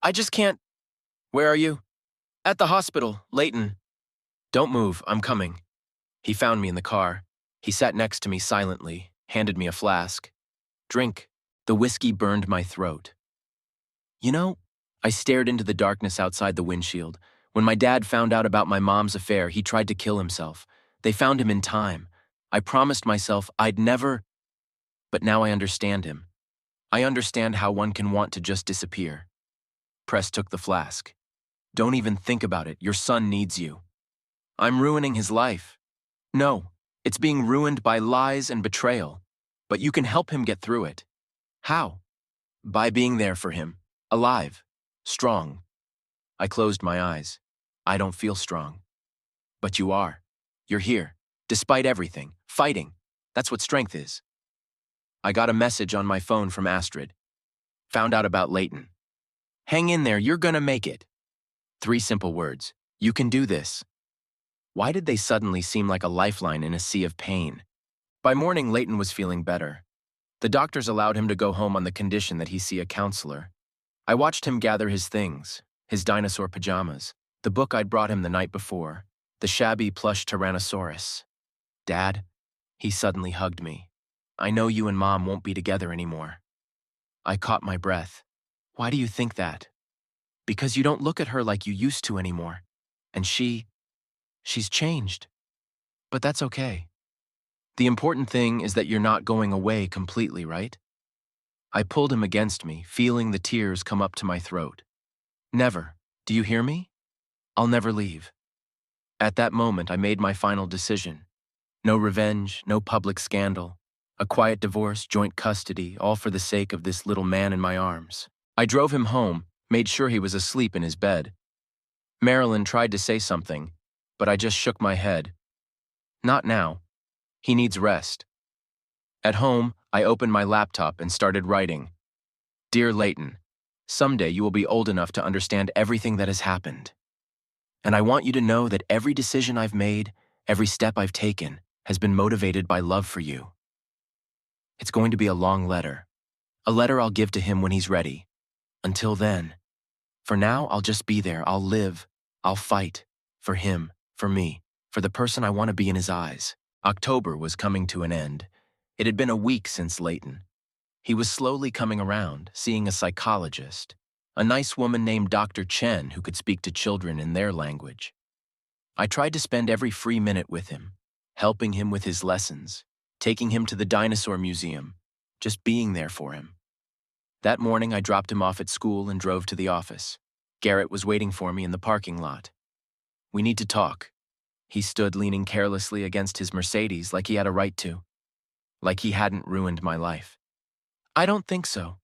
"I just can't." "Where are you?" "At the hospital, Leighton." "Don't move, I'm coming." He found me in the car. He sat next to me silently, handed me a flask. "Drink." The whiskey burned my throat. "You know," I stared into the darkness outside the windshield, When my dad found out about my mom's affair, he tried to kill himself. They found him in time. I promised myself I'd never, but now I understand him. I understand how one can want to just disappear. Press took the flask. Don't even think about it. Your son needs you. I'm ruining his life. No, it's being ruined by lies and betrayal. But you can help him get through it. How? By being there for him. Alive. Strong. I closed my eyes. I don't feel strong. But you are. You're here. Despite everything. Fighting. That's what strength is. I got a message on my phone from Astrid. Found out about Leighton. Hang in there, you're gonna make it. 3 simple words. You can do this. Why did they suddenly seem like a lifeline in a sea of pain? By morning, Leighton was feeling better. The doctors allowed him to go home on the condition that he see a counselor. I watched him gather his things, his dinosaur pajamas, the book I'd brought him the night before, the shabby plush Tyrannosaurus. Dad, he suddenly hugged me. I know you and Mom won't be together anymore. I caught my breath. Why do you think that? Because you don't look at her like you used to anymore. And she's changed. But that's okay. The important thing is that you're not going away completely, right? I pulled him against me, feeling the tears come up to my throat. Never. Do you hear me? I'll never leave. At that moment, I made my final decision. No revenge, no public scandal. A quiet divorce, joint custody, all for the sake of this little man in my arms. I drove him home, made sure he was asleep in his bed. Marilyn tried to say something, but I just shook my head. Not now. He needs rest. At home, I opened my laptop and started writing. Dear Leighton, someday you will be old enough to understand everything that has happened. And I want you to know that every decision I've made, every step I've taken, has been motivated by love for you. It's going to be a long letter. A letter I'll give to him when he's ready. Until then, for now, I'll just be there. I'll live. I'll fight. For him, for me, for the person I want to be in his eyes. October was coming to an end. It had been a week since Leighton. He was slowly coming around, seeing a psychologist, a nice woman named Dr. Chen who could speak to children in their language. I tried to spend every free minute with him, helping him with his lessons, taking him to the dinosaur museum, just being there for him. That morning, I dropped him off at school and drove to the office. Garrett was waiting for me in the parking lot. We need to talk. He stood leaning carelessly against his Mercedes like he had a right to. Like he hadn't ruined my life. I don't think so.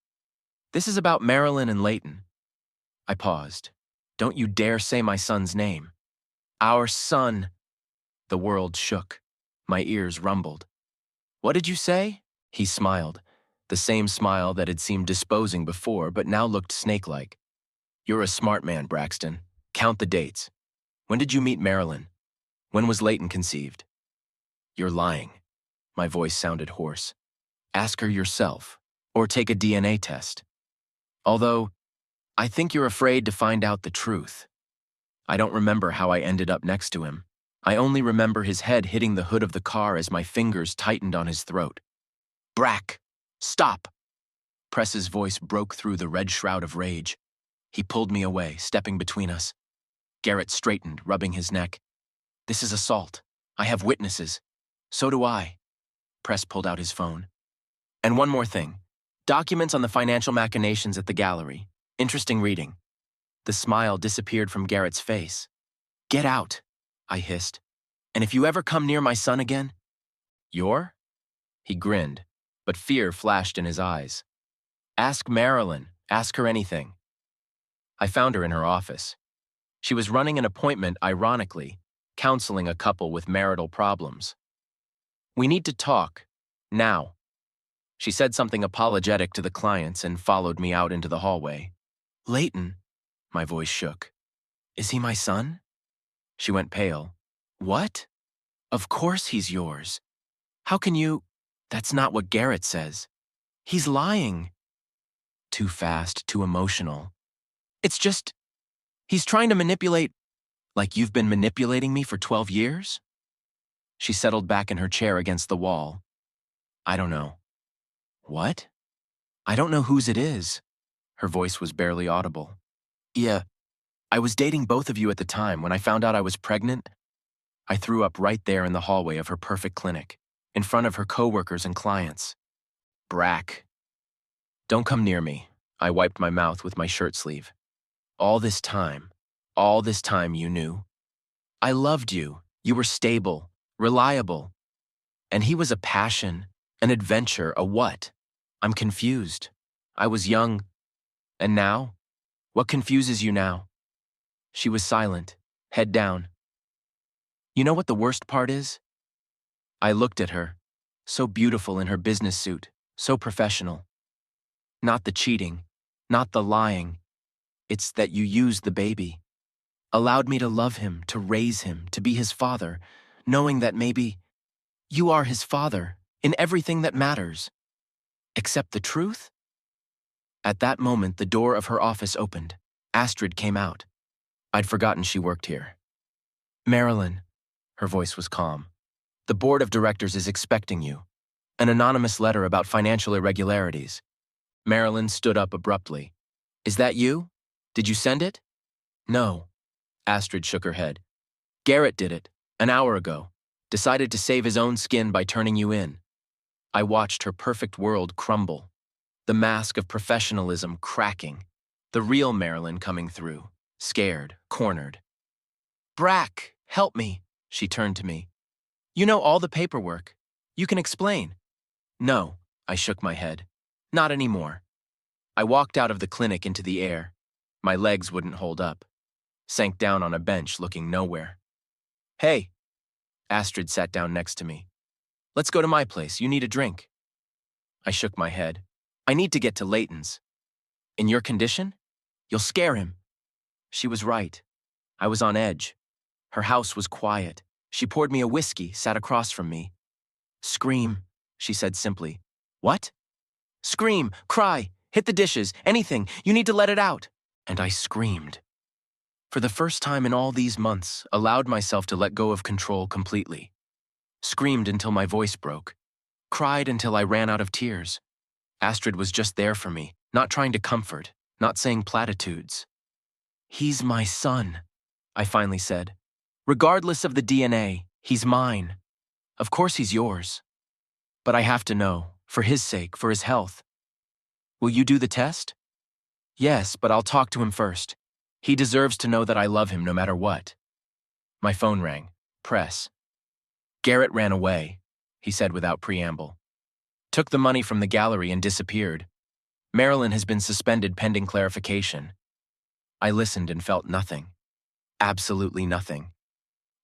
This is about Marilyn and Leighton. I paused. Don't you dare say my son's name. Our son. The world shook. My ears rumbled. What did you say? He smiled. The same smile that had seemed disposing before but now looked snake-like. You're a smart man, Braxton. Count the dates. When did you meet Marilyn? When was Leighton conceived? You're lying. My voice sounded hoarse. Ask her yourself, or take a DNA test. Although, I think you're afraid to find out the truth. I don't remember how I ended up next to him. I only remember his head hitting the hood of the car as my fingers tightened on his throat. Brack! Stop! Press's voice broke through the red shroud of rage. He pulled me away, stepping between us. Garrett straightened, rubbing his neck. This is assault. I have witnesses. So do I. Press pulled out his phone. And one more thing. Documents on the financial machinations at the gallery. Interesting reading. The smile disappeared from Garrett's face. Get out, I hissed. And if you ever come near my son again... You're? He grinned, but fear flashed in his eyes. Ask Marilyn. Ask her anything. I found her in her office. She was running an appointment, ironically, counseling a couple with marital problems. We need to talk. Now. She said something apologetic to the clients and followed me out into the hallway. Leighton, my voice shook. Is he my son? She went pale. What? Of course he's yours. How can you... That's not what Garrett says. He's lying. Too fast, too emotional. It's just... He's trying to manipulate... Like you've been manipulating me for 12 years? She settled back in her chair against the wall. I don't know. What? I don't know whose it is. Her voice was barely audible. Yeah, I was dating both of you at the time. When I found out I was pregnant, I threw up right there in the hallway of her perfect clinic, in front of her coworkers and clients. Brack. Don't come near me. I wiped my mouth with my shirt sleeve. All this time you knew. I loved you. You were stable, reliable. And he was a passion, an adventure, a what? I'm confused. I was young. And now? What confuses you now? She was silent, head down. You know what the worst part is? I looked at her, so beautiful in her business suit, so professional. Not the cheating, not the lying. It's that you used the baby. Allowed me to love him, to raise him, to be his father, knowing that maybe you are his father in everything that matters. Except the truth? At that moment, the door of her office opened. Astrid came out. I'd forgotten she worked here. Marilyn, her voice was calm. The board of directors is expecting you. An anonymous letter about financial irregularities. Marilyn stood up abruptly. Is that you? Did you send it? No. Astrid shook her head. Garrett did it, an hour ago. Decided to save his own skin by turning you in. I watched her perfect world crumble. The mask of professionalism cracking. The real Marilyn coming through, scared, cornered. Brack, help me, she turned to me. You know all the paperwork. You can explain. No, I shook my head. Not anymore. I walked out of the clinic into the air. My legs wouldn't hold up. Sank down on a bench looking nowhere. Hey. Astrid sat down next to me. Let's go to my place. You need a drink. I shook my head. I need to get to Layton's. In your condition? You'll scare him. She was right. I was on edge. Her house was quiet. She poured me a whiskey, sat across from me. Scream, she said simply. What? Scream, cry, hit the dishes, anything. You need to let it out. And I screamed. For the first time in all these months, allowed myself to let go of control completely. Screamed until my voice broke. Cried until I ran out of tears. Astrid was just there for me, not trying to comfort, not saying platitudes. He's my son, I finally said. Regardless of the DNA, he's mine. Of course he's yours. But I have to know, for his sake, for his health. Will you do the test? Yes, but I'll talk to him first. He deserves to know that I love him no matter what. My phone rang. Press. Garrett ran away, he said without preamble. Took the money from the gallery and disappeared. Marilyn has been suspended pending clarification. I listened and felt nothing. Absolutely nothing.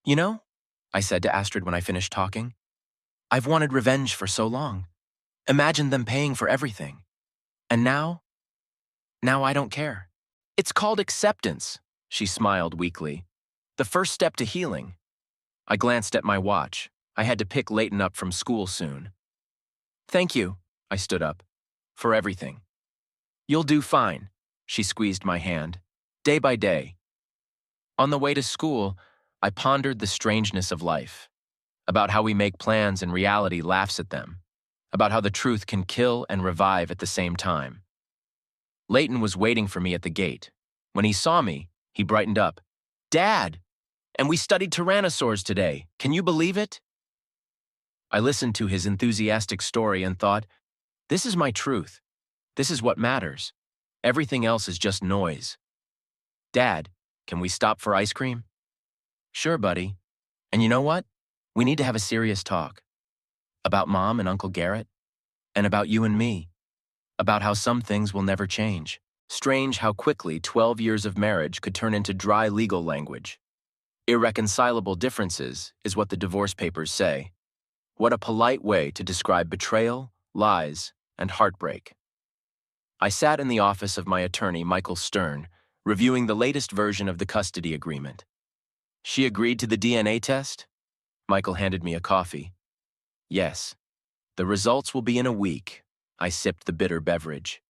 You know, I said to Astrid when I finished talking, I've wanted revenge for so long. Imagine them paying for everything. And now I don't care. It's called acceptance, she smiled weakly. The first step to healing. I glanced at my watch. I had to pick Layton up from school soon. Thank you, I stood up, for everything. You'll do fine, she squeezed my hand, day by day. On the way to school, I pondered the strangeness of life, about how we make plans and reality laughs at them, about how the truth can kill and revive at the same time. Layton was waiting for me at the gate. When he saw me, he brightened up. Dad! And we studied tyrannosaurs today. Can you believe it? I listened to his enthusiastic story and thought, this is my truth. This is what matters. Everything else is just noise. Dad, can we stop for ice cream? Sure, buddy. And you know what? We need to have a serious talk. About Mom and Uncle Garrett. And about you and me. About how some things will never change. Strange how quickly 12 years of marriage could turn into dry legal language. Irreconcilable differences is what the divorce papers say. What a polite way to describe betrayal, lies, and heartbreak. I sat in the office of my attorney, Michael Stern, reviewing the latest version of the custody agreement. She agreed to the DNA test? Michael handed me a coffee. Yes. The results will be in a week. I sipped the bitter beverage.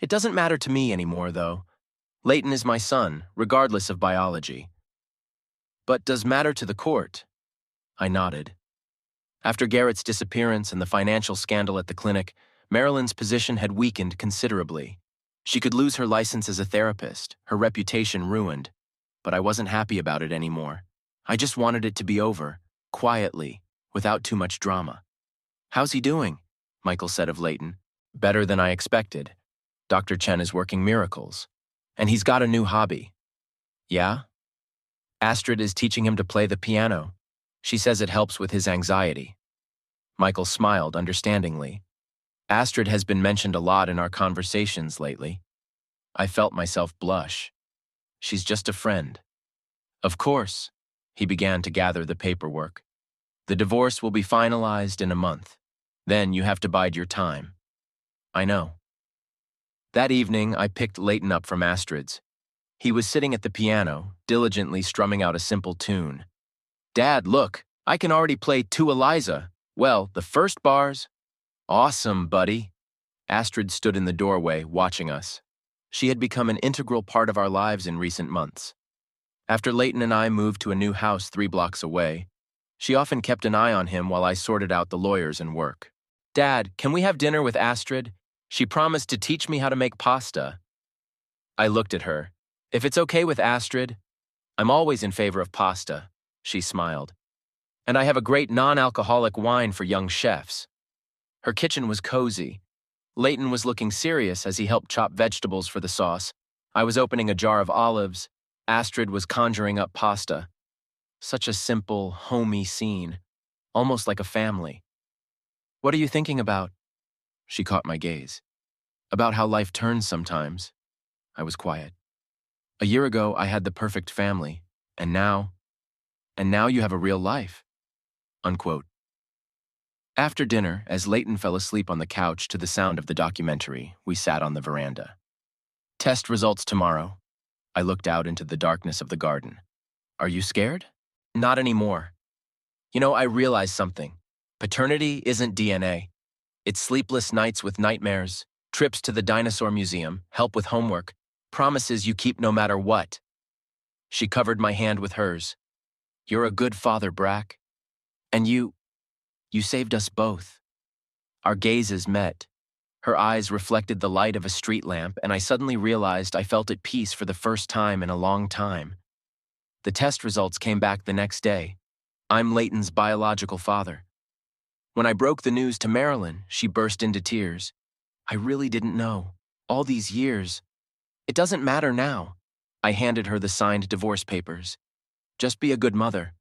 It doesn't matter to me anymore, though. Layton is my son, regardless of biology. But does matter to the court? I nodded. After Garrett's disappearance and the financial scandal at the clinic, Marilyn's position had weakened considerably. She could lose her license as a therapist, her reputation ruined, but I wasn't happy about it anymore. I just wanted it to be over, quietly, without too much drama. "How's he doing?" Michael said of Leighton. "Better than I expected. Dr. Chen is working miracles. And he's got a new hobby." "Yeah?" "Astrid is teaching him to play the piano. She says it helps with his anxiety." Michael smiled understandingly. "Astrid has been mentioned a lot in our conversations lately." I felt myself blush. "She's just a friend." "Of course." He began to gather the paperwork. "The divorce will be finalized in a month. Then you have to bide your time." "I know." That evening, I picked Leighton up from Astrid's. He was sitting at the piano, diligently strumming out a simple tune. "Dad, look, I can already play To Eliza. Well, the first bars." "Awesome, buddy." Astrid stood in the doorway, watching us. She had become an integral part of our lives in recent months. After Leighton and I moved to a new house 3 blocks away, she often kept an eye on him while I sorted out the lawyers and work. "Dad, can we have dinner with Astrid? She promised to teach me how to make pasta." I looked at her. "If it's okay with Astrid, I'm always in favor of pasta," she smiled. "And I have a great non-alcoholic wine for young chefs." Her kitchen was cozy. Leighton was looking serious as he helped chop vegetables for the sauce. I was opening a jar of olives. Astrid was conjuring up pasta. Such a simple, homey scene, almost like a family. "What are you thinking about?" She caught my gaze. "About how life turns sometimes." I was quiet. "A year ago, I had the perfect family, and now you have a real life." Unquote. After dinner, as Leighton fell asleep on the couch to the sound of the documentary, we sat on the veranda. "Test results tomorrow." I looked out into the darkness of the garden. "Are you scared?" "Not anymore. You know, I realized something. Paternity isn't DNA. It's sleepless nights with nightmares, trips to the dinosaur museum, help with homework, promises you keep no matter what." She covered my hand with hers. "You're a good father, Brack. And you saved us both." Our gazes met. Her eyes reflected the light of a street lamp, and I suddenly realized I felt at peace for the first time in a long time. The test results came back the next day. I'm Leighton's biological father. When I broke the news to Marilyn, she burst into tears. "I really didn't know. All these years. It doesn't matter now." I handed her the signed divorce papers. "Just be a good mother."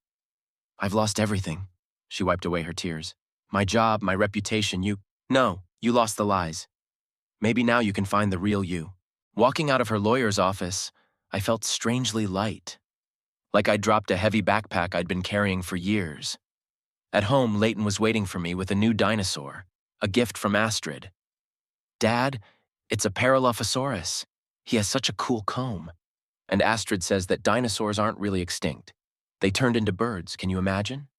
"I've lost everything." She wiped away her tears. "My job, my reputation, No, you lost the lies. Maybe now you can find the real you." Walking out of her lawyer's office, I felt strangely light. Like I'd dropped a heavy backpack I'd been carrying for years. At home, Leighton was waiting for me with a new dinosaur, a gift from Astrid. "Dad, it's a Paralophosaurus. He has such a cool comb." And Astrid says that dinosaurs aren't really extinct. They turned into birds, can you imagine?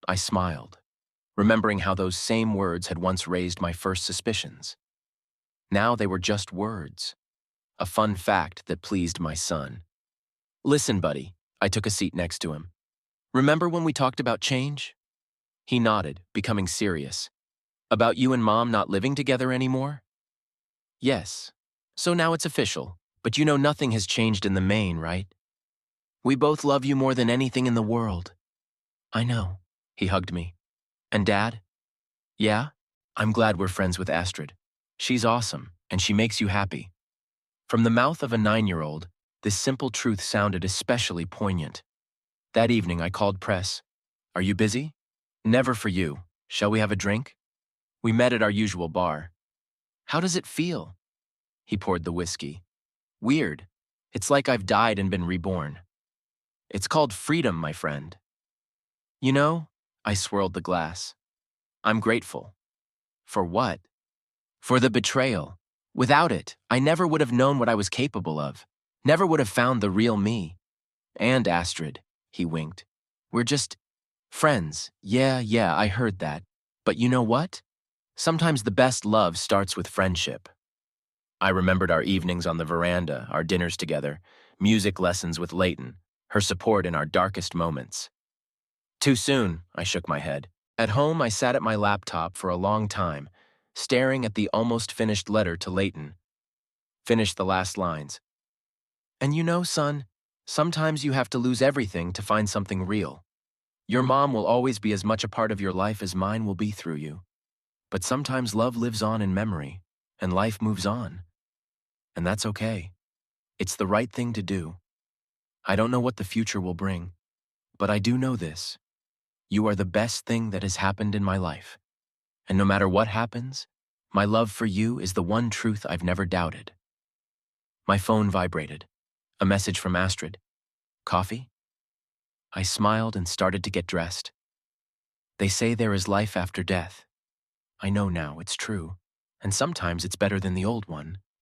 I smiled, remembering how those same words had once raised my first suspicions. Now they were just words, a fun fact that pleased my son. "Listen, buddy," I took a seat next to him. "Remember when we talked about change?" He nodded, becoming serious. "About you and Mom not living together anymore?" "Yes. So now it's official, but you know nothing has changed in the main, right? We both love you more than anything in the world." "I know." He hugged me. "And Dad?" "Yeah? I'm glad we're friends with Astrid. She's awesome, and she makes you happy." From the mouth of a 9-year-old, this simple truth sounded especially poignant. That evening, I called Press. "Are you busy?" "Never for you. Shall we have a drink?" We met at our usual bar. "How does it feel?" He poured the whiskey. "Weird. It's like I've died and been reborn." "It's called freedom, my friend." "You know," I swirled the glass, "I'm grateful." "For what?" "For the betrayal. Without it, I never would have known what I was capable of. Never would have found the real me. And Astrid," he winked. "We're just friends. Yeah, I heard that. But you know what? Sometimes the best love starts with friendship." I remembered our evenings on the veranda, our dinners together, music lessons with Leighton, her support in our darkest moments. "Too soon," I shook my head. At home, I sat at my laptop for a long time, staring at the almost finished letter to Leighton. Finished the last lines. "And you know, son, Sometimes you have to lose everything to find something real. Your mom will always be as much a part of your life as mine will be through you. But sometimes love lives on in memory, and life moves on. And that's okay. It's the right thing to do. I don't know what the future will bring, but I do know this. You are the best thing that has happened in my life. And no matter what happens, my love for you is the one truth I've never doubted. My phone vibrated. A message from Astrid. Coffee? I smiled and started to get dressed. They say there is life after death. I know now it's true, and sometimes it's better than the old one.